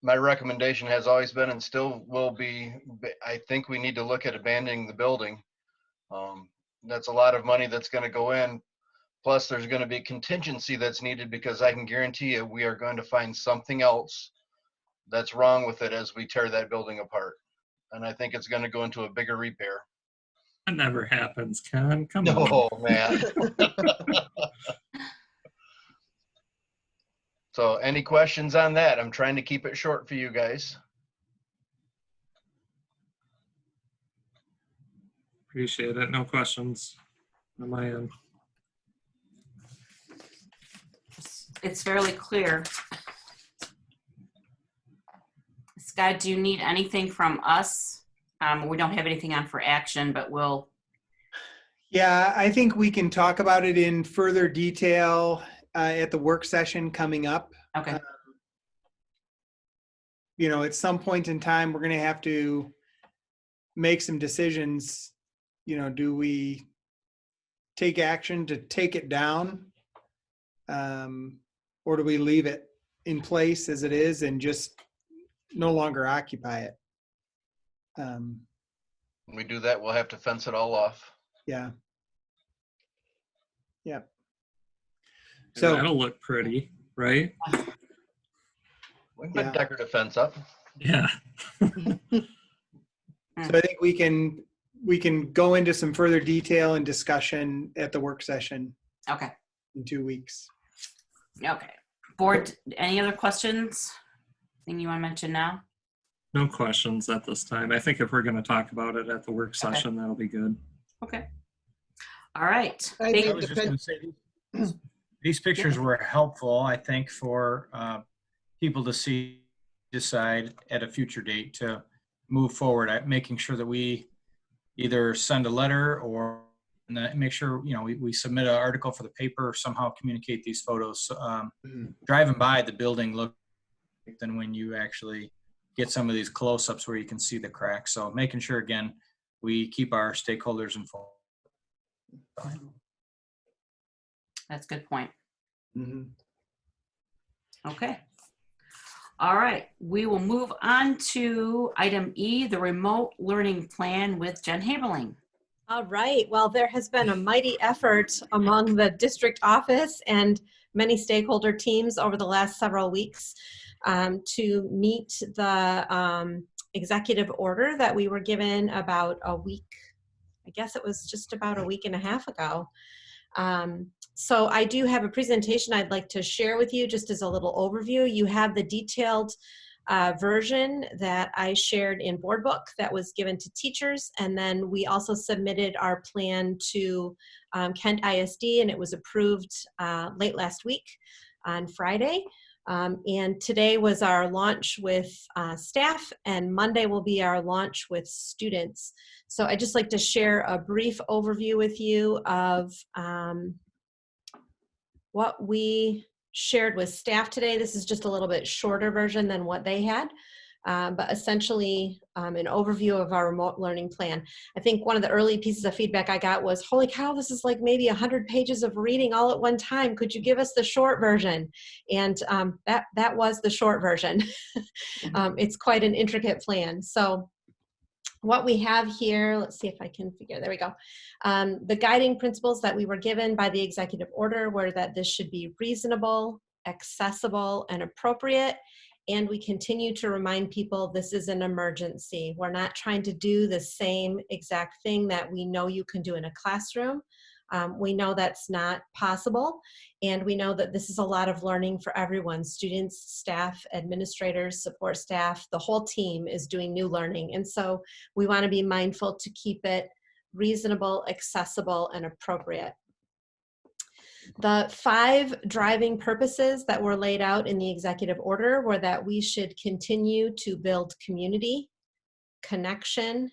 My recommendation has always been and still will be, I think we need to look at abandoning the building. That's a lot of money that's going to go in. Plus there's going to be contingency that's needed, because I can guarantee you we are going to find something else that's wrong with it as we tear that building apart. And I think it's going to go into a bigger repair. That never happens, Ken. Come on. Oh, man. So any questions on that? I'm trying to keep it short for you guys. Appreciate it. No questions on my end. It's fairly clear. Scott, do you need anything from us? We don't have anything on for action, but we'll. Yeah, I think we can talk about it in further detail at the work session coming up. Okay. You know, at some point in time, we're going to have to make some decisions. You know, do we take action to take it down? Or do we leave it in place as it is and just no longer occupy it? When we do that, we'll have to fence it all off. Yeah. Yeah. So that'll look pretty, right? We can put decorative fence up. Yeah. So I think we can go into some further detail and discussion at the work session. Okay. In 2 weeks. Okay. Board, any other questions? Anything you want to mention now? No questions at this time. I think if we're going to talk about it at the work session, that'll be good. Okay. All right. I was just going to say, these pictures were helpful, I think, for people to see, decide at a future date to move forward at making sure that we either send a letter or make sure, you know, we submit an article for the paper or somehow communicate these photos. Driving by the building look than when you actually get some of these close-ups where you can see the cracks. So making sure, again, we keep our stakeholders informed. That's a good point. Mm-hmm. Okay. All right. We will move on to item E, the remote learning plan with Jen Haberling. All right. Well, there has been a mighty effort among the district office and many stakeholder teams over the last several weeks to meet the executive order that we were given about a week. I guess it was just about a week and a half ago. So I do have a presentation I'd like to share with you just as a little overview. You have the detailed version that I shared in board book that was given to teachers, and then we also submitted our plan to Kent ISD, and it was approved late last week on Friday. And today was our launch with staff, and Monday will be our launch with students. So I'd just like to share a brief overview with you of what we shared with staff today. This is just a little bit shorter version than what they had. But essentially, an overview of our remote learning plan. I think one of the early pieces of feedback I got was, holy cow, this is like maybe 100 pages of reading all at one time. Could you give us the short version? And that was the short version. It's quite an intricate plan. So what we have here, let's see if I can figure, there we go. The guiding principles that we were given by the executive order were that this should be reasonable, accessible, and appropriate. And we continue to remind people this is an emergency. We're not trying to do the same exact thing that we know you can do in a classroom. We know that's not possible. And we know that this is a lot of learning for everyone. Students, staff, administrators, support staff, the whole team is doing new learning. And so we want to be mindful to keep it reasonable, accessible, and appropriate. The 5 driving purposes that were laid out in the executive order were that we should continue to build community, connection,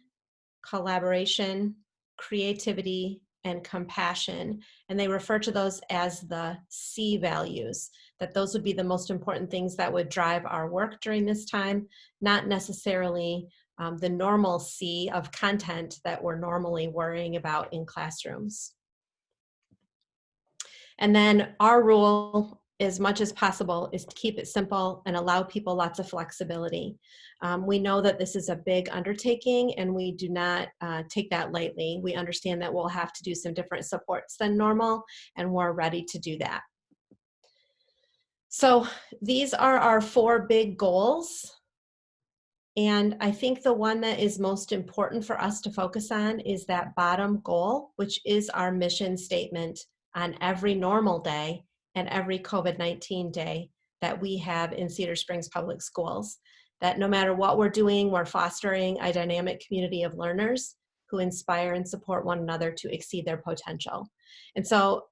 collaboration, creativity, and compassion. And they refer to those as the C values, that those would be the most important things that would drive our work during this time, not necessarily the normal C of content that we're normally worrying about in classrooms. And then our rule, as much as possible, is to keep it simple and allow people lots of flexibility. We know that this is a big undertaking and we do not take that lightly. We understand that we'll have to do some different supports than normal, and we're ready to do that. So these are our 4 big goals. And I think the one that is most important for us to focus on is that bottom goal, which is our mission statement on every normal day and every COVID-19 day that we have in Cedar Springs Public Schools. That no matter what we're doing, we're fostering a dynamic community of learners who inspire and support one another to exceed their potential. And so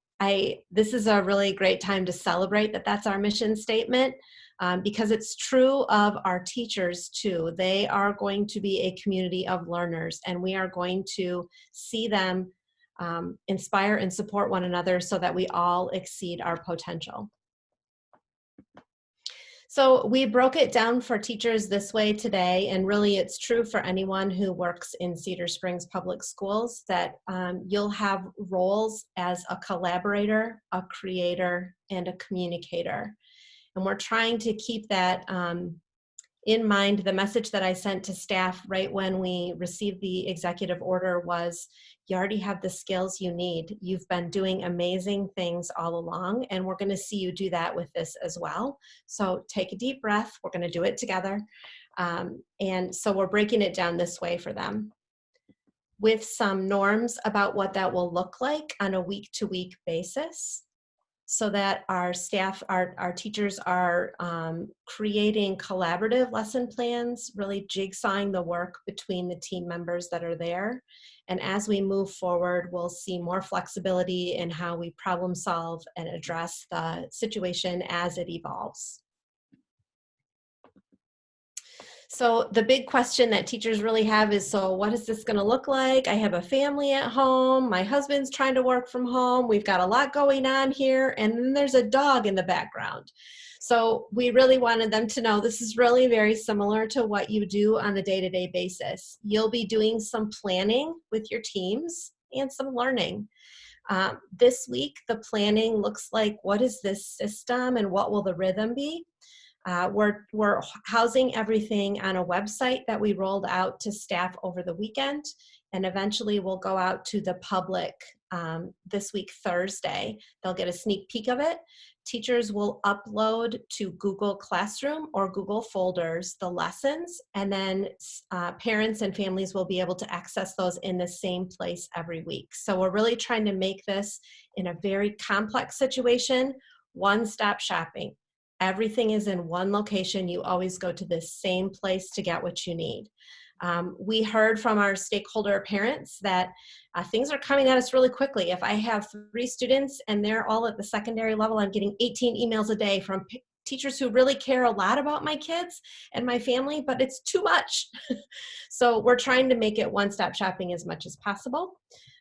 this is a really great time to celebrate that that's our mission statement, because it's true of our teachers too. They are going to be a community of learners, and we are going to see them inspire and support one another so that we all exceed our potential. So we broke it down for teachers this way today, and really it's true for anyone who works in Cedar Springs Public Schools, that you'll have roles as a collaborator, a creator, and a communicator. And we're trying to keep that in mind. The message that I sent to staff right when we received the executive order was, you already have the skills you need. You've been doing amazing things all along, and we're going to see you do that with this as well. So take a deep breath. We're going to do it together. And so we're breaking it down this way for them, with some norms about what that will look like on a week-to-week basis, so that our staff, our teachers are creating collaborative lesson plans, really jigsawing the work between the team members that are there. And as we move forward, we'll see more flexibility in how we problem solve and address the situation as it evolves. So the big question that teachers really have is, so what is this going to look like? I have a family at home. My husband's trying to work from home. We've got a lot going on here. And then there's a dog in the background. So we really wanted them to know this is really very similar to what you do on the day-to-day basis. You'll be doing some planning with your teams and some learning. This week, the planning looks like, what is this system and what will the rhythm be? We're housing everything on a website that we rolled out to staff over the weekend, and eventually we'll go out to the public this week, Thursday. They'll get a sneak peek of it. Teachers will upload to Google Classroom or Google Folders the lessons, and then parents and families will be able to access those in the same place every week. So we're really trying to make this, in a very complex situation, one-stop shopping. Everything is in one location. You always go to the same place to get what you need. We heard from our stakeholder parents that things are coming at us really quickly. If I have 3 students and they're all at the secondary level, I'm getting 18 emails a day from teachers who really care a lot about my kids and my family, but it's too much. So we're trying to make it one-stop shopping as much as possible.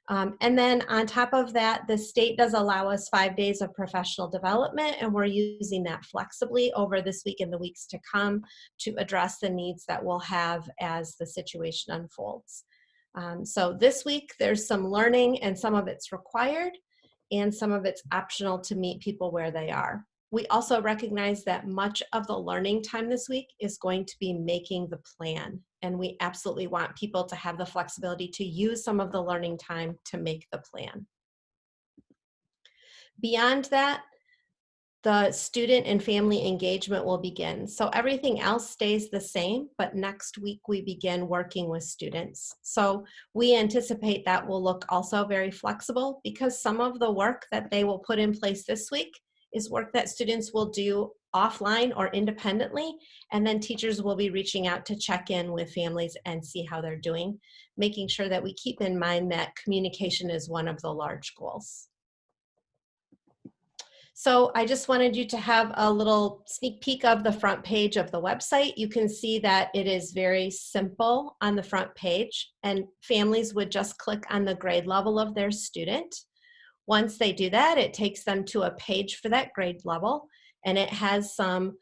And then on top of that, the state does allow us 5 days of professional development, and we're using that flexibly over this week and the weeks to come to address the needs that we'll have as the situation unfolds. So this week, there's some learning, and some of it's required, and some of it's optional to meet people where they are. We also recognize that much of the learning time this week is going to be making the plan. And we absolutely want people to have the flexibility to use some of the learning time to make the plan. Beyond that, the student and family engagement will begin. So everything else stays the same, but next week we begin working with students. So we anticipate that will look also very flexible, because some of the work that they will put in place this week is work that students will do offline or independently, and then teachers will be reaching out to check in with families and see how they're doing, making sure that we keep in mind that communication is one of the large goals. So I just wanted you to have a little sneak peek of the front page of the website. You can see that it is very simple on the front page, and families would just click on the grade level of their student. Once they do that, it takes them to a page for that grade level, and it has some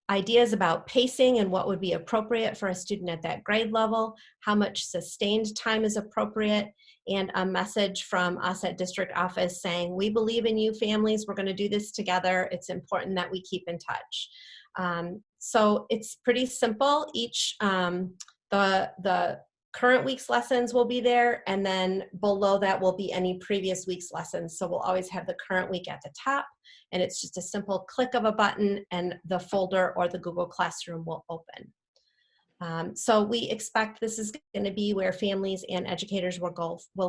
ideas about pacing and what would be appropriate for a student at that grade level, how much sustained time is appropriate, and a message from us at district office saying, we believe in you families, we're going to do this together, it's important that we keep in touch. So it's pretty simple. Each, the current week's lessons will be there, and then below that will be any previous week's lessons. So we'll always have the current week at the top, and it's just a simple click of a button and the folder or the Google Classroom will open. So we expect this is going to be where families and educators will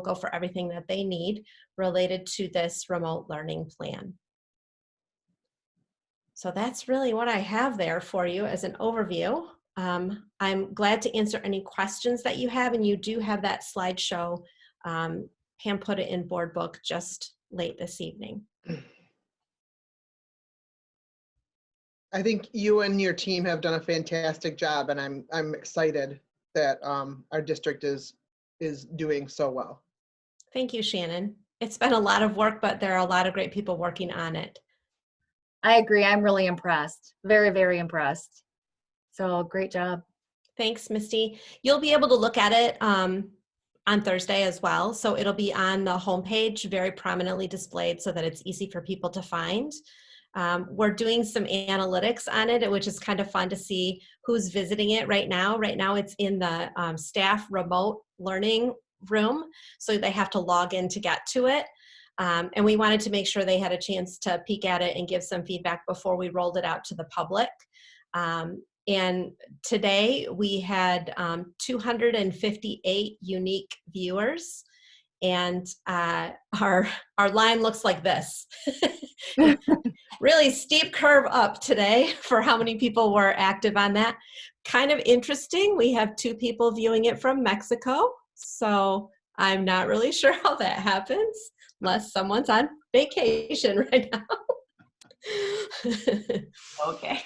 go for everything that they need related to this remote learning plan. So that's really what I have there for you as an overview. I'm glad to answer any questions that you have, and you do have that slideshow. Pam put it in board book just late this evening. I think you and your team have done a fantastic job, and I'm excited that our district is doing so well. Thank you, Shannon. It's been a lot of work, but there are a lot of great people working on it. I agree. I'm really impressed. Very, very impressed. So great job. Thanks, Misty. You'll be able to look at it on Thursday as well. So it'll be on the homepage, very prominently displayed so that it's easy for people to find. We're doing some analytics on it, which is kind of fun to see who's visiting it right now. Right now it's in the staff remote learning room, so they have to log in to get to it. And we wanted to make sure they had a chance to peek at it and give some feedback before we rolled it out to the public. And today we had 258 unique viewers, and our line looks like this. Really steep curve up today for how many people were active on that. Kind of interesting, we have 2 people viewing it from Mexico, so I'm not really sure how that happens unless someone's on vacation right now. Okay.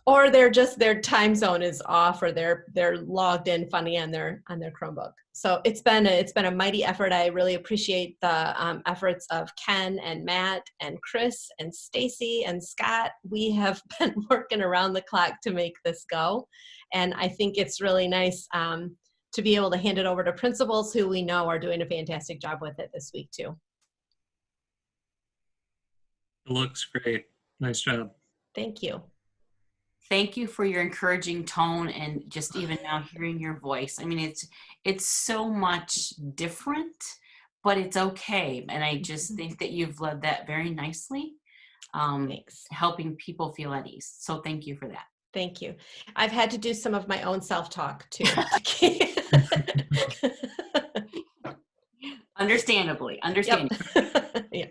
Or they're just, their time zone is off, or they're logged in funny on their Chromebook. So it's been a mighty effort. I really appreciate the efforts of Ken and Matt and Chris and Stacy and Scott. We have been working around the clock to make this go, and I think it's really nice to be able to hand it over to principals who we know are doing a fantastic job with it this week too. It looks great. Nice job. Thank you. Thank you for your encouraging tone, and just even now hearing your voice. I mean, it's so much different, but it's okay. And I just think that you've led that very nicely, helping people feel at ease. So thank you for that. Thank you. I've had to do some of my own self-talk too. Understandably. Yep. Yeah.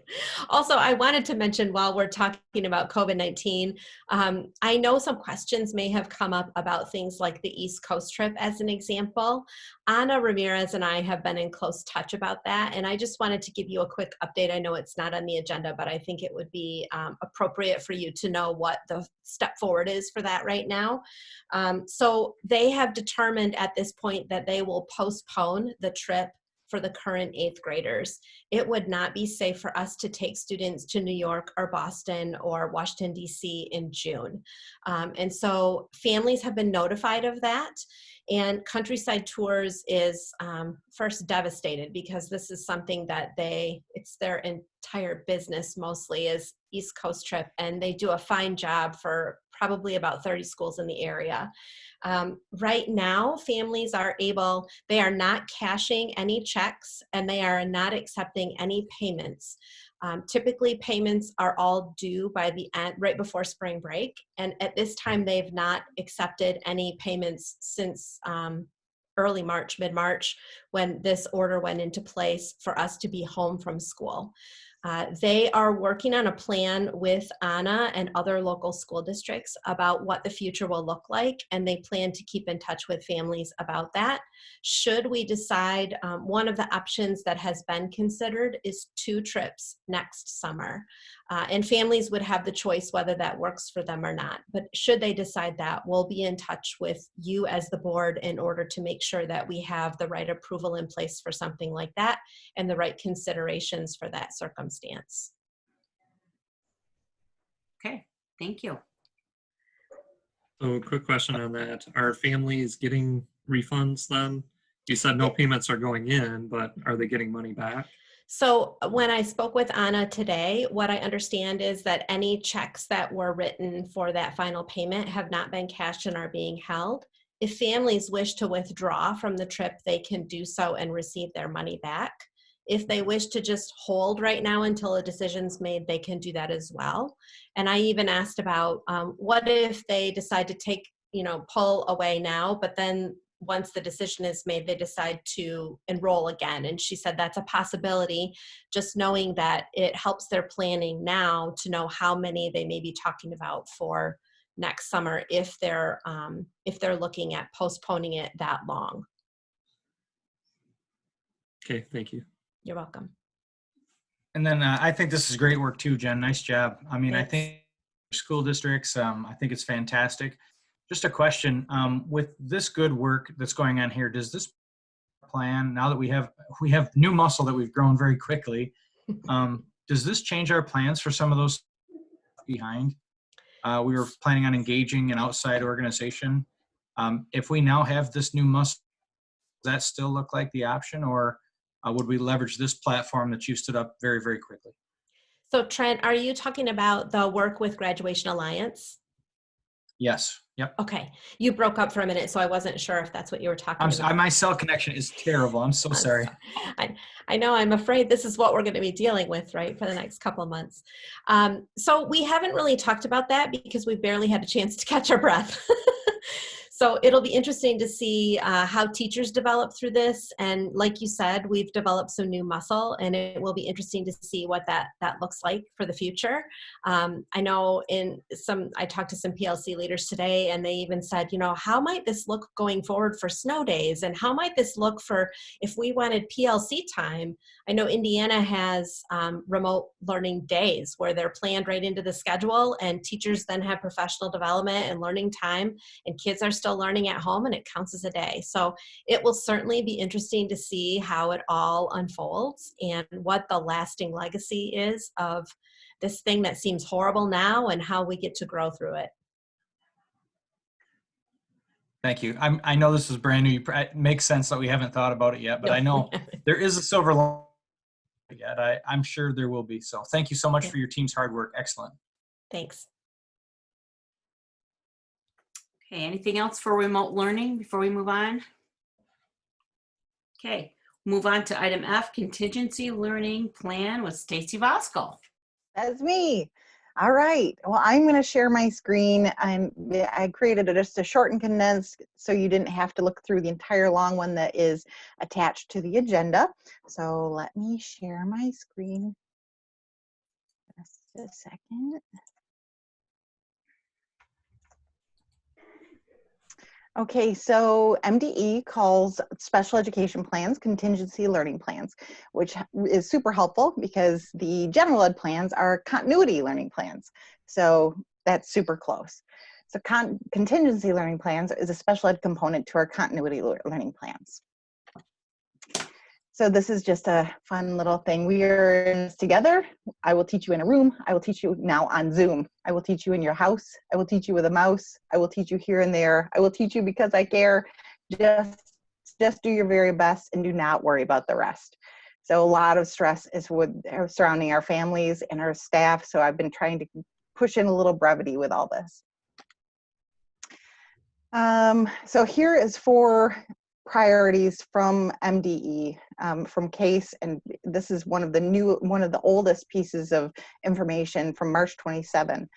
Also, I wanted to mention while we're talking about COVID-19, I know some questions may have come up about things like the East Coast trip as an example. Ana Ramirez and I have been in close touch about that, and I just wanted to give you a quick update. I know it's not on the agenda, but I think it would be appropriate for you to know what the step forward is for that right now. So they have determined at this point that they will postpone the trip for the current 8th graders. It would not be safe for us to take students to New York or Boston or Washington, D.C. in June. And so families have been notified of that. And Countryside Tours is first devastated because this is something that it's their entire business mostly is East Coast trip, and they do a fine job for probably about 30 schools in the area. Right now, families they are not cashing any checks and they are not accepting any payments. Typically, payments are all due by the end, right before spring break. And at this time, they've not accepted any payments since early March, mid-March, when this order went into place for us to be home from school. They are working on a plan with ANA and other local school districts about what the future will look like, and they plan to keep in touch with families about that. Should we decide, one of the options that has been considered is 2 trips next summer. And families would have the choice whether that works for them or not. But should they decide that, we'll be in touch with you as the board in order to make sure that we have the right approval in place for something like that and the right considerations for that circumstance. Okay, thank you. So quick question on that. Are families getting refunds then? You said no payments are going in, but are they getting money back? So when I spoke with Anna today, what I understand is that any checks that were written for that final payment have not been cashed and are being held. If families wish to withdraw from the trip, they can do so and receive their money back. If they wish to just hold right now until a decision's made, they can do that as well. And I even asked about what if they decide to pull away now, but then once the decision is made, they decide to enroll again. And she said that's a possibility, just knowing that it helps their planning now to know how many they may be talking about for next summer if they're looking at postponing it that long. Okay, thank you. You're welcome. And then I think this is great work too, Jen. Nice job. I mean, Thanks. I think school districts, I think it's fantastic. Just a question, with this good work that's going on here, does this plan, now that we have new muscle that we've grown very quickly, does this change our plans for some of those behind? We were planning on engaging an outside organization. If we now have this new muscle, does that still look like the option, or would we leverage this platform that you stood up very, very quickly? So Trent, are you talking about the work with Graduation Alliance? Yes. Yep. Okay. You broke up for a minute, so I wasn't sure if that's what you were talking about. My cell connection is terrible. I'm so sorry. I know. I'm afraid this is what we're going to be dealing with, right, for the next couple of months. So we haven't really talked about that because we barely had a chance to catch our breath. So it'll be interesting to see how teachers develop through this. And like you said, we've developed some new muscle, and it will be interesting to see what that looks like for the future. I know I talked to some PLC leaders today, and they even said, how might this look going forward for snow days? And how might this look for if we wanted PLC time? I know Indiana has remote learning days where they're planned right into the schedule, and teachers then have professional development and learning time, and kids are still learning at home, and it counts as a day. So it will certainly be interesting to see how it all unfolds and what the lasting legacy is of this thing that seems horrible now and how we get to grow through it. Thank you. I know this is brand new. It makes sense that we haven't thought about it yet, but I know there is a silver lining yet. I'm sure there will be. So thank you so much for your team's hard work. Excellent. Thanks. Okay, anything else for remote learning before we move on? Okay, move on to item F, contingency learning plan with Stacy Voskuhl. That's me. All right. Well, I'm going to share my screen. I created just a short and condensed so you didn't have to look through the entire long one that is attached to the agenda. So let me share my screen. Just a second. Okay, so MDE calls special education plans contingency learning plans, which is super helpful because the general ed plans are continuity learning plans. So that's super close. So contingency learning plans is a special ed component to our continuity learning plans. So this is just a fun little thing. We are in this together. I will teach you in a room. I will teach you now on Zoom. I will teach you in your house. I will teach you with a mouse. I will teach you here and there. I will teach you because I care. Just do your very best and do not worry about the rest. So a lot of stress is surrounding our families and our staff. So I've been trying to push in a little brevity with all this. So here is 4 priorities from MDE, from CASE, and this is one of the oldest pieces of information from March 27.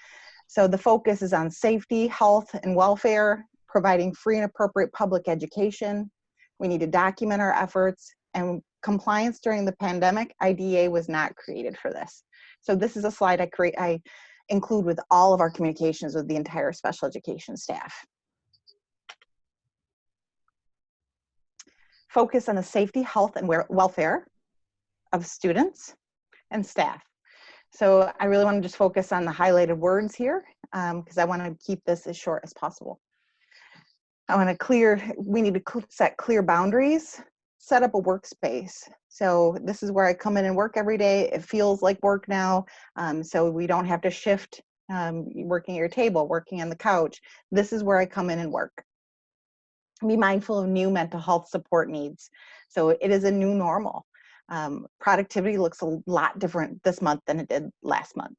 So the focus is on safety, health, and welfare, providing free and appropriate public education. We need to document our efforts, and compliance during the pandemic. IDEA was not created for this. So this is a slide I include with all of our communications with the entire special education staff. Focus on the safety, health, and welfare of students and staff. So I really want to just focus on the highlighted words here because I want to keep this as short as possible. We need to set clear boundaries, set up a workspace. So this is where I come in and work every day. It feels like work now, so we don't have to shift working at your table, working on the couch. This is where I come in and work. Be mindful of new mental health support needs. So it is a new normal. Productivity looks a lot different this month than it did last month.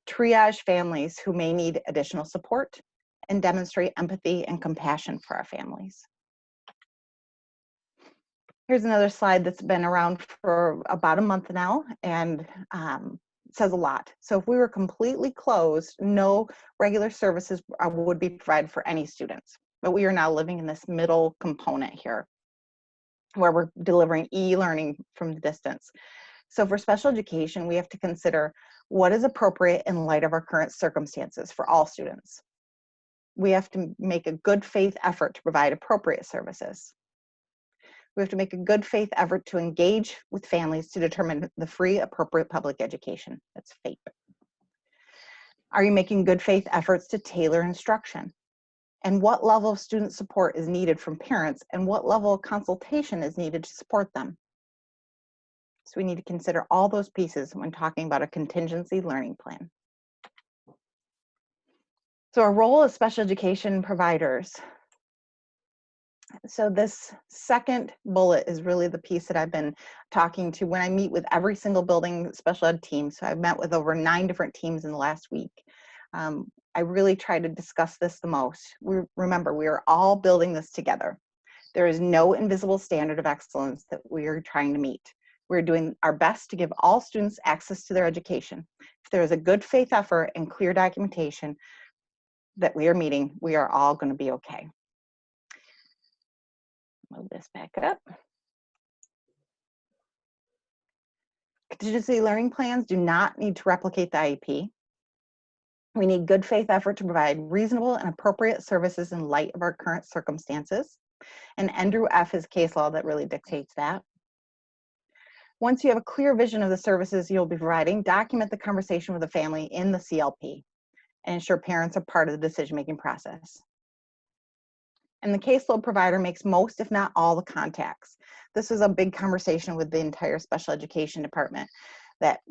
Triage families who may need additional support and demonstrate empathy and compassion for our families. Here's another slide that's been around for about a month now and says a lot. So if we were completely closed, no regular services would be provided for any students. But we are now living in this middle component here where we're delivering e-learning from the distance. So for special education, we have to consider what is appropriate in light of our current circumstances for all students. We have to make a good faith effort to provide appropriate services. We have to make a good faith effort to engage with families to determine the free, appropriate public education. That's FAPE. Are you making good faith efforts to tailor instruction? And what level of student support is needed from parents and what level of consultation is needed to support them? So we need to consider all those pieces when talking about a contingency learning plan. So our role as special education providers. So this second bullet is really the piece that I've been talking to when I meet with every single building special ed team. So I've met with over 9 different teams in the last week. I really try to discuss this the most. Remember, we are all building this together. There is no invisible standard of excellence that we are trying to meet. We're doing our best to give all students access to their education. If there is a good faith effort and clear documentation that we are meeting, we are all going to be okay. Move this back up. Contingency learning plans do not need to replicate the IEP. We need good faith effort to provide reasonable and appropriate services in light of our current circumstances. And Andrew F. is case law that really dictates that. Once you have a clear vision of the services you'll be providing, document the conversation with the family in the CLP and ensure parents are part of the decision-making process. And the caseload provider makes most, if not all, the contacts. This is a big conversation with the entire special education department that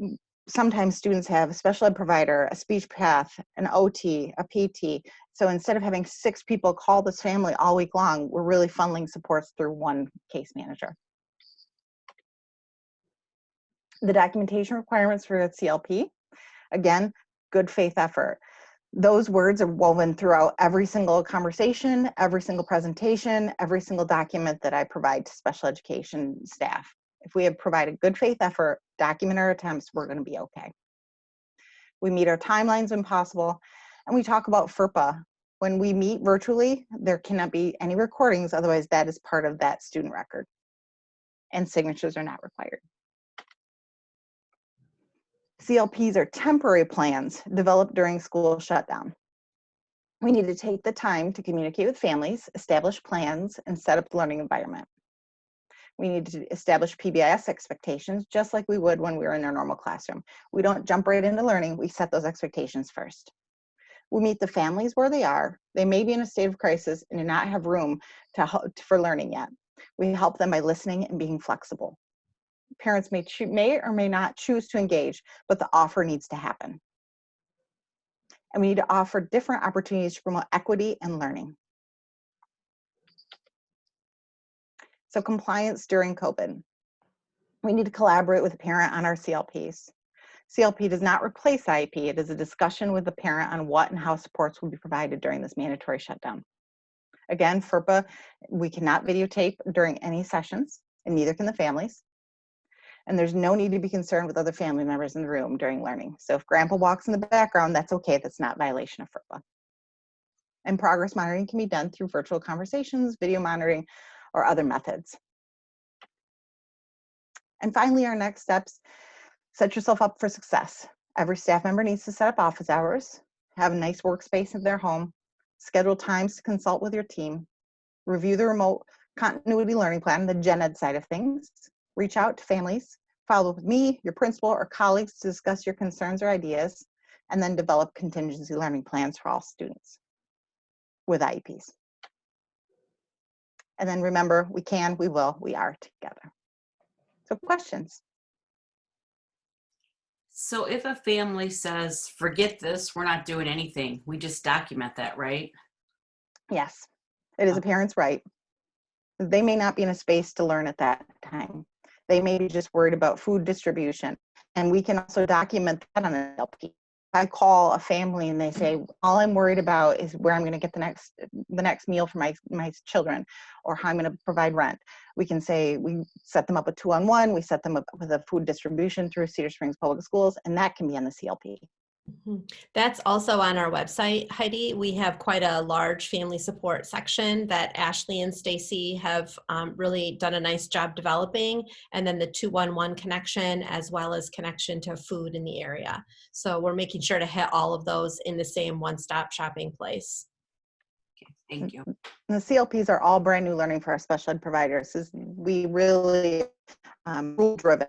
sometimes students have a special ed provider, a speech path, an OT, a PT. So instead of having 6 people call this family all week long, we're really funneling supports through one case manager. The documentation requirements for the CLP, again, good faith effort. Those words are woven throughout every single conversation, every single presentation, every single document that I provide to special education staff. If we have provided good faith effort, document our attempts, we're going to be okay. We meet our timelines when possible, and we talk about FERPA. When we meet virtually, there cannot be any recordings, otherwise that is part of that student record, and signatures are not required. CLPs are temporary plans developed during school shutdown. We need to take the time to communicate with families, establish plans, and set up the learning environment. We need to establish PBIS expectations just like we would when we were in our normal classroom. We don't jump right into learning, we set those expectations first. We meet the families where they are. They may be in a state of crisis and do not have room for learning yet. We help them by listening and being flexible. Parents may or may not choose to engage, but the offer needs to happen. And we need to offer different opportunities to promote equity and learning. So compliance during COVID. We need to collaborate with the parent on our CLPs. CLP does not replace IEP. It is a discussion with the parent on what and how supports will be provided during this mandatory shutdown. Again, FERPA, we cannot videotape during any sessions, and neither can the families. And there's no need to be concerned with other family members in the room during learning. So if grandpa walks in the background, that's okay. That's not violation of FERPA. And progress monitoring can be done through virtual conversations, video monitoring, or other methods. And finally, our next steps, set yourself up for success. Every staff member needs to set up office hours, have a nice workspace in their home, schedule times to consult with your team, review the remote continuity learning plan, the gen ed side of things, reach out to families, follow up with me, your principal, or colleagues to discuss your concerns or ideas, and then develop contingency learning plans for all students with IEPs. And then remember, we can, we will, we are together. So questions? So if a family says, forget this, we're not doing anything, we just document that, right? Yes, it is a parent's right. They may not be in a space to learn at that time. They may be just worried about food distribution. And we can also document that on an LP. I call a family and they say, all I'm worried about is where I'm going to get the next meal for my children, or how I'm going to provide rent. We can say, we set them up with 2-on-1, we set them up with a food distribution through Cedar Springs Public Schools, and that can be on the CLP. That's also on our website, Heidi. We have quite a large family support section that Ashley and Stacy have really done a nice job developing, and then the 2-1-1 connection, as well as connection to food in the area. So we're making sure to hit all of those in the same one-stop shopping place. Okay, thank you. And the CLPs are all brand new learning for our special ed providers. We really rule driven.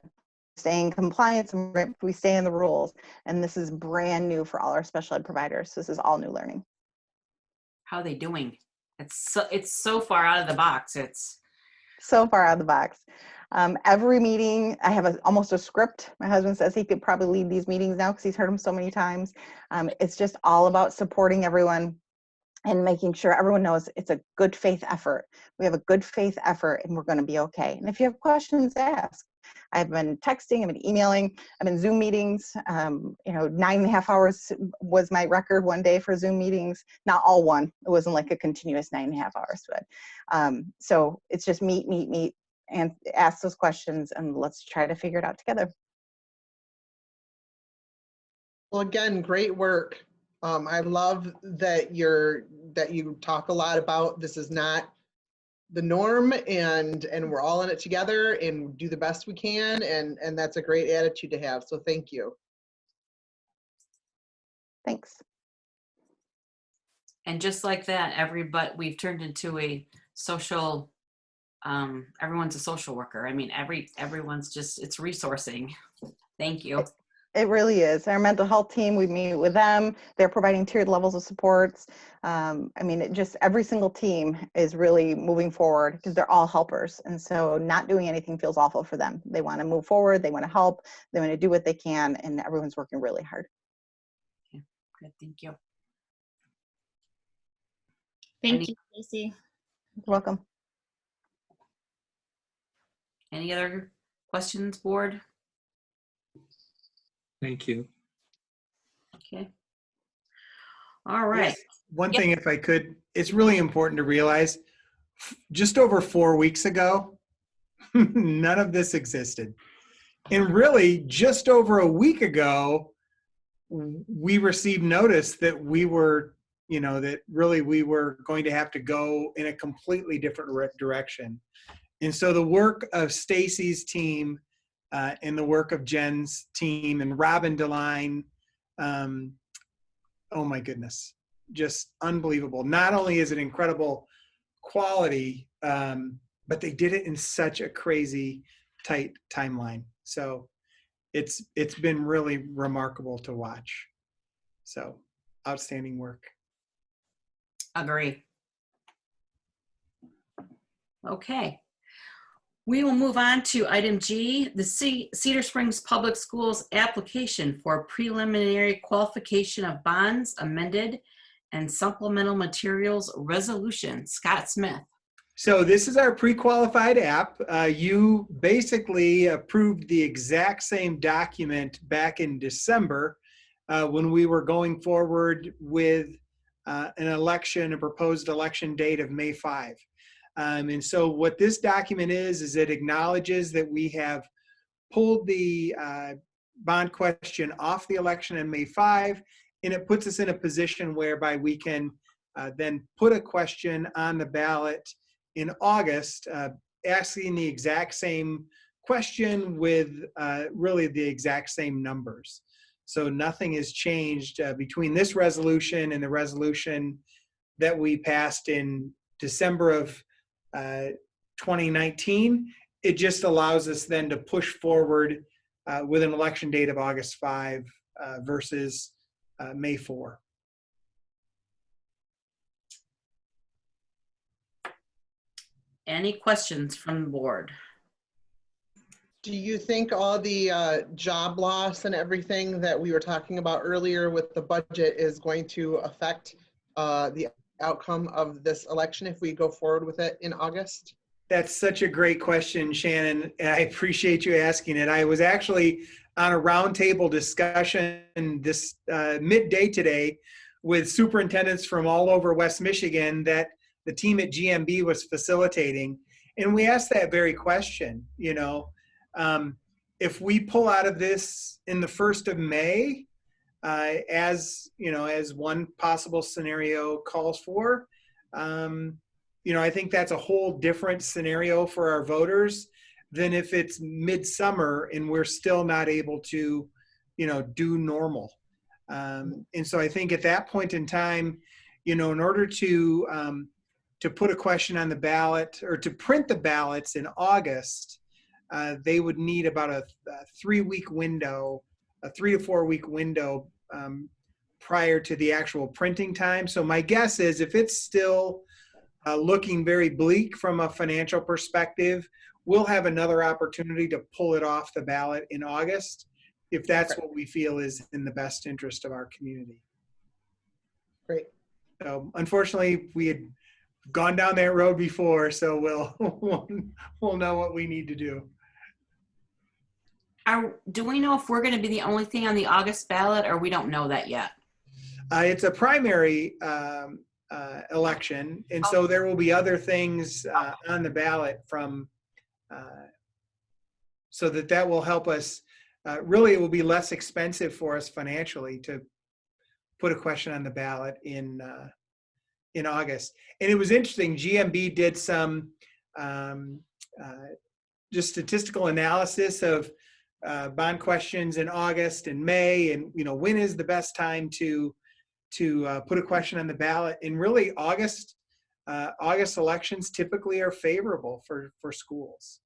Stay in compliance and we stay in the rules. And this is brand new for all our special ed providers. This is all new learning. How are they doing? It's so far out of the box. It's so far out of the box. Every meeting, I have almost a script. My husband says he could probably lead these meetings now because he's heard them so many times. It's just all about supporting everyone and making sure everyone knows it's a good faith effort. We have a good faith effort and we're going to be okay. And if you have questions, ask. I've been texting, I've been emailing, I've been Zoom meetings. 9.5 hours was my record one day for Zoom meetings. Not all one. It wasn't like a continuous 9.5 hours. But so it's just meet, and ask those questions, and let's try to figure it out together. Well, again, great work. I love that you talk a lot about this is not the norm, and we're all in it together and do the best we can, and that's a great attitude to have. So thank you. Thanks. And just like that, we've turned into a social. Everyone's a social worker. I mean, everyone's just, it's resourcing. Thank you. It really is. Our mental health team, we meet with them. They're providing tiered levels of supports. Every single team is really moving forward because they're all helpers. And so not doing anything feels awful for them. They want to move forward. They want to help. They want to do what they can. And everyone's working really hard. Okay, good. Thank you. Thank you, Stacey. You're welcome. Any other questions, board? Thank you. Okay. All right. Yes. One thing, if I could, it's really important to realize just over 4 weeks ago, none of this existed. And really, just over a week ago, we received notice that we were going to have to go in a completely different direction. And so the work of Stacy's team and the work of Jen's team and Robin DeLine, oh my goodness, just unbelievable. Not only is it incredible quality, but they did it in such a crazy tight timeline. So it's been really remarkable to watch. So outstanding work. Agree. Okay. We will move on to item G, the Cedar Springs Public Schools application for preliminary qualification of bonds amended and supplemental materials resolution. Scott Smith. So this is our pre-qualified app. You basically approved the exact same document back in December when we were going forward with an election, a proposed election date of May 5. And so what this document is it acknowledges that we have pulled the bond question off the election on May 5, and it puts us in a position whereby we can then put a question on the ballot in August, asking the exact same question with really the exact same numbers. So nothing has changed between this resolution and the resolution that we passed in December of 2019. It just allows us then to push forward with an election date of August 5 versus May 4. Any questions from the board? Do you think all the job loss and everything that we were talking about earlier with the budget is going to affect the outcome of this election if we go forward with it in August? That's such a great question, Shannon. And I appreciate you asking it. I was actually on a roundtable discussion this midday today with superintendents from all over West Michigan that the team at GMB was facilitating. And we asked that very question, if we pull out of this in the 1st of May, as one possible scenario calls for, I think that's a whole different scenario for our voters than if it's midsummer and we're still not able to, do normal. And so I think at that point in time, in order to put a question on the ballot or to print the ballots in August, they would need about a 3-week window, a 3 to 4 week window prior to the actual printing time. So my guess is if it's still looking very bleak from a financial perspective, we'll have another opportunity to pull it off the ballot in August if that's what we feel is in the best interest of our community. Great. So unfortunately, we had gone down that road before, so we'll know what we need to do. Do we know if we're going to be the only thing on the August ballot, or we don't know that yet? It's a primary election, and so there will be other things on the ballot from, so that will help us. Really, it will be less expensive for us financially to put a question on the ballot in August. And it was interesting. GMB did some just statistical analysis of bond questions in August and May, and when is the best time to put a question on the ballot. And really, August elections typically are favorable for schools,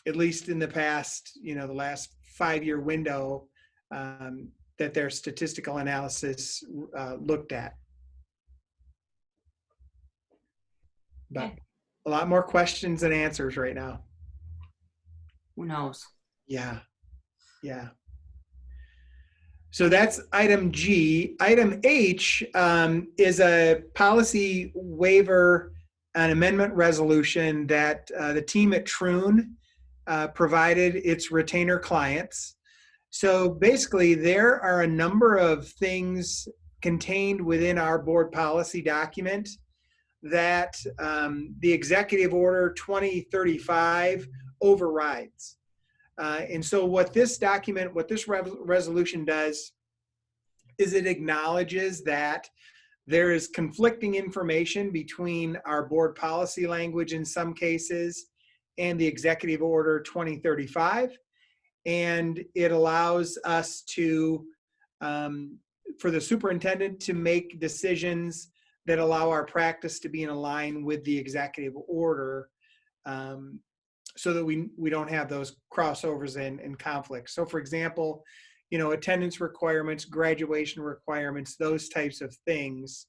at least in the past, the last 5-year window that their statistical analysis looked at. But a lot more questions than answers right now. Who knows? Yeah. So that's item G. Item H is a policy waiver and amendment resolution that the team at Troon provided its retainer clients. So basically, there are a number of things contained within our board policy document that the Executive Order 2035 overrides. And so what this document, what this resolution does is it acknowledges that there is conflicting information between our board policy language in some cases and the Executive Order 2035. And it allows us to, for the superintendent to make decisions that allow our practice to be in line with the executive order, so that we don't have those crossovers and conflicts. So for example, attendance requirements, graduation requirements, those types of things.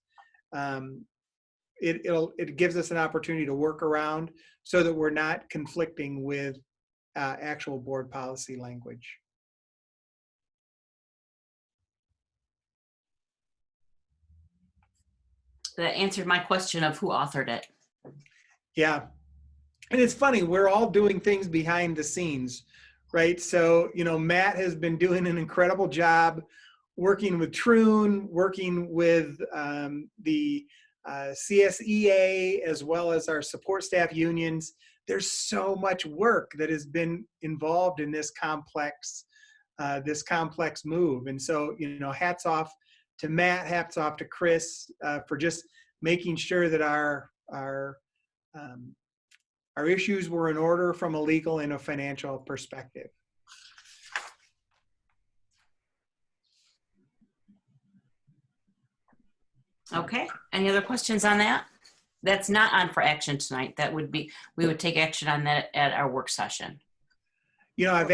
it gives us an opportunity to work around so that we're not conflicting with actual board policy language. That answered my question of who authored it. Yeah. And it's funny, we're all doing things behind the scenes, right? So, Matt has been doing an incredible job working with Troon, working with the CSEA, as well as our support staff unions. There's so much work that has been involved in this complex move. And so, hats off to Matt, hats off to Chris for just making sure that our issues were in order from a legal and a financial perspective. Okay, any other questions on that? That's not on for action tonight. That would be, we would take action on that at our work session. We have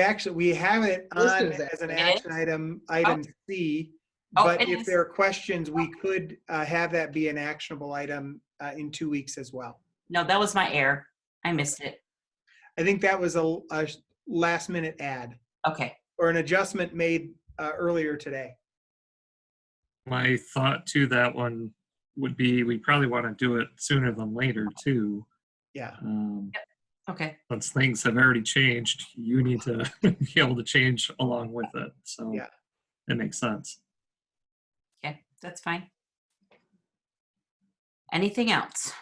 it on as an action item C, but if there are questions, we could have that be an actionable item in 2 weeks as well. No, that was my error. I missed it. I think that was a last minute add. Okay. Or an adjustment made earlier today. My thought to that one would be we probably want to do it sooner than later too. Yeah. Okay. Once things have already changed, you need to be able to change along with it. So yeah, it makes sense. Okay, that's fine. Anything else?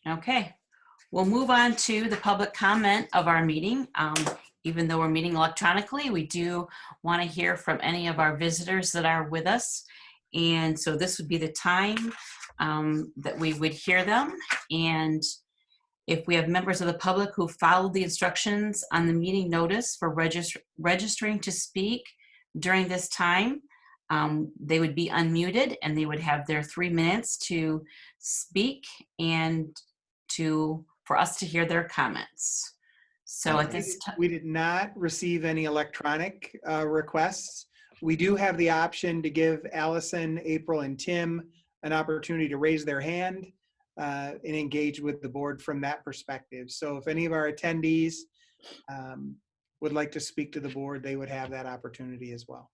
Okay, we'll move on to the public comment of our meeting. Even though we're meeting electronically, we do want to hear from any of our visitors that are with us. And so this would be the time that we would hear them. And if we have members of the public who followed the instructions on the meeting notice for registering to speak during this time, they would be unmuted and they would have their 3 minutes to speak and for us to hear their comments. So at this time, we did not receive any electronic requests. We do have the option to give Allison, April, and Tim an opportunity to raise their hand and engage with the board from that perspective. So if any of our attendees would like to speak to the board, they would have that opportunity as well.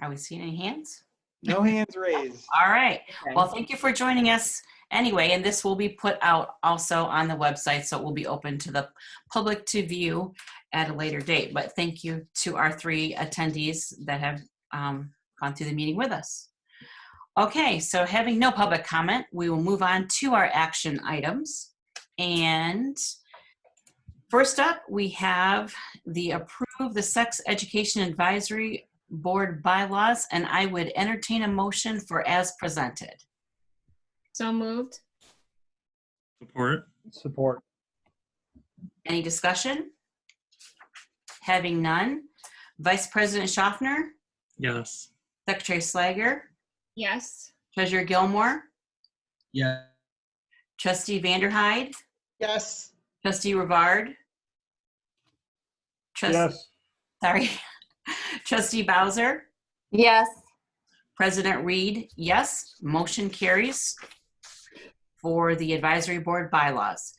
are we seeing any hands? No hands raised. All right. Okay. Well, thank you for joining us anyway. And this will be put out also on the website, so it will be open to the public to view at a later date. But thank you to our 3 attendees that have gone through the meeting with us. Okay, so having no public comment, we will move on to our action items. And first up, we have the approve the Sex Education Advisory Board bylaws, and I would entertain a motion for as presented. So moved. Support. Support. Any discussion? Having none, Vice President Schaffner, Yes. Secretary Slager, Yes. Treasurer Gilmore, Yeah. Trustee Vanderhyde, Yes. Trustee Rivard, Yes. Sorry, Trustee Bowser, Yes. President Reed, yes. Motion carries for the advisory board bylaws.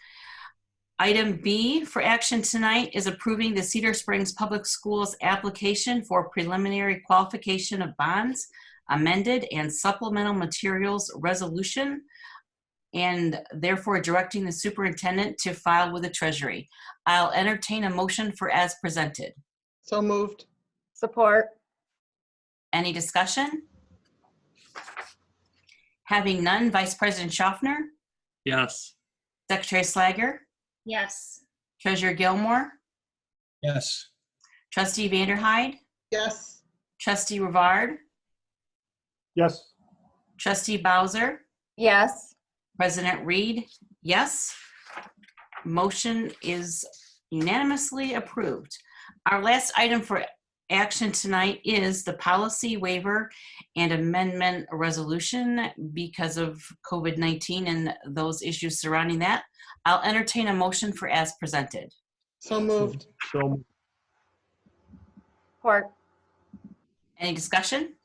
Item B for action tonight is approving the Cedar Springs Public Schools application for preliminary qualification of bonds, amended and supplemental materials resolution, and therefore directing the superintendent to file with the Treasury. I'll entertain a motion for as presented. So moved. Support. Any discussion? Having none, Vice President Schaffner, Yes. Secretary Slager, Yes. Treasurer Gilmore, Yes. Trustee Vanderhyde, Yes. Trustee Rivard, Yes. Trustee Bowser, Yes. President Reed, yes. Motion is unanimously approved. Our last item for action tonight is the policy waiver and amendment resolution because of COVID-19 and those issues surrounding that. I'll entertain a motion for as presented. So moved. So Support. Any discussion?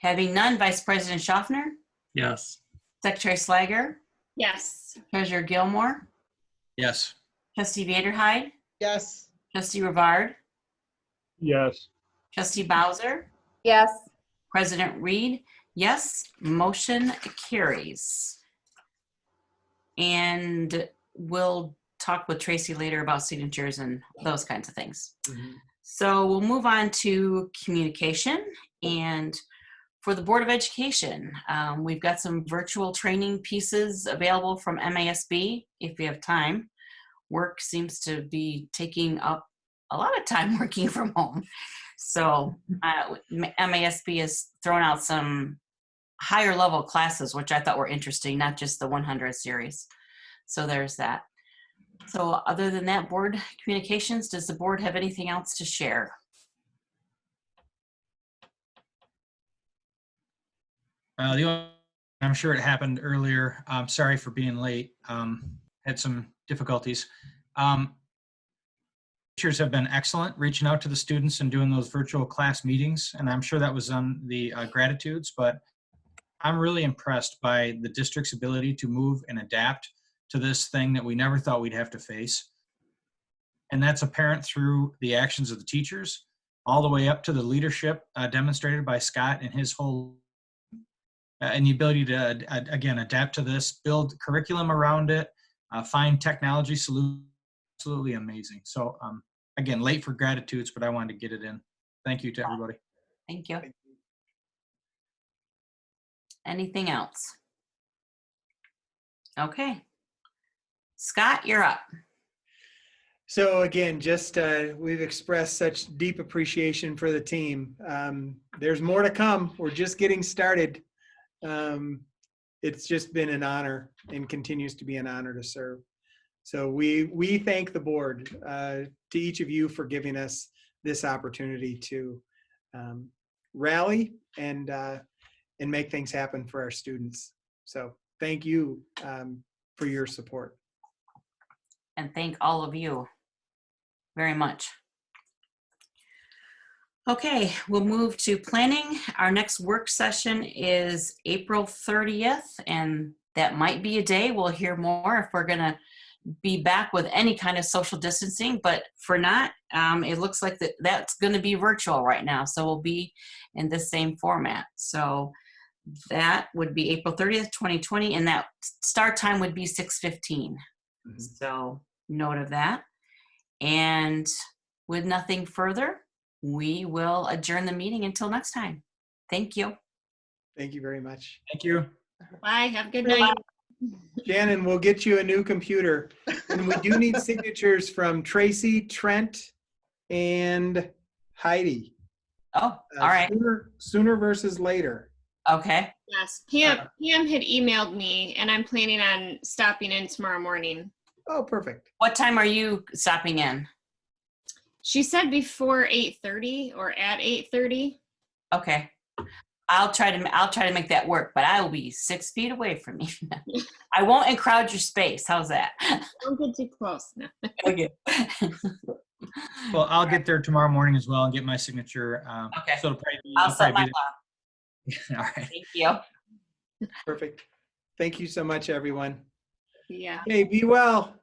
Having none, Vice President Schaffner, Yes. Secretary Slager, Yes. Treasurer Gilmore, Yes. Trustee Vanderhyde, Yes. Trustee Rivard, Yes. Trustee Bowser, Yes. President Reed, yes, motion carries. And we'll talk with Tracy later about signatures and those kinds of things. So we'll move on to communication. And for the Board of Education, we've got some virtual training pieces available from MASB if you have time. Work seems to be taking up a lot of time working from home. So MASB has thrown out some higher level classes, which I thought were interesting, not just the 100 series. So there's that. So other than that, board communications, does the board have anything else to share? I'm sure it happened earlier. I'm sorry for being late. Had some difficulties. Teachers have been excellent reaching out to the students and doing those virtual class meetings. And I'm sure that was on the gratitudes, but I'm really impressed by the district's ability to move and adapt to this thing that we never thought we'd have to face. And that's apparent through the actions of the teachers, all the way up to the leadership demonstrated by Scott and his whole, and the ability to, again, adapt to this, build curriculum around it, find technology solutions. Absolutely amazing. So again, late for gratitudes, but I wanted to get it in. Thank you to everybody. Thank you. Anything else? Okay. Scott, you're up. So again, just we've expressed such deep appreciation for the team. There's more to come. We're just getting started. It's just been an honor and continues to be an honor to serve. So we thank the board, to each of you for giving us this opportunity to rally and make things happen for our students. So thank you for your support. And thank all of you very much. Okay, we'll move to planning. Our next work session is April 30th, and that might be a day. We'll hear more if we're gonna be back with any kind of social distancing, but for not, it looks like that's gonna be virtual right now. So we'll be in the same format. So that would be April 30th, 2020, and that start time would be 6:15. So note of that. And with nothing further, we will adjourn the meeting until next time. Thank you. Thank you very much. Thank you. Bye. Have a good night. Shannon, we'll get you a new computer. And we do need signatures from Tracy, Trent, and Heidi. Oh, all right. Sooner versus later. Okay. Yes. Pam had emailed me, and I'm planning on stopping in tomorrow morning. Oh, perfect. What time are you stopping in? She said before 8:30 or at 8:30. Okay. I'll try to make that work, but I will be 6 feet away from you. I won't encroach your space. How's that? Don't get too close. No. Okay. Well, I'll get there tomorrow morning as well and get my signature. Okay. So it'll probably be, I'll set my be clock. all right. Thank you. Perfect. Thank you so much, everyone. Yeah. Hey, be well.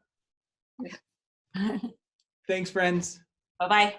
Thanks, friends. Bye-bye.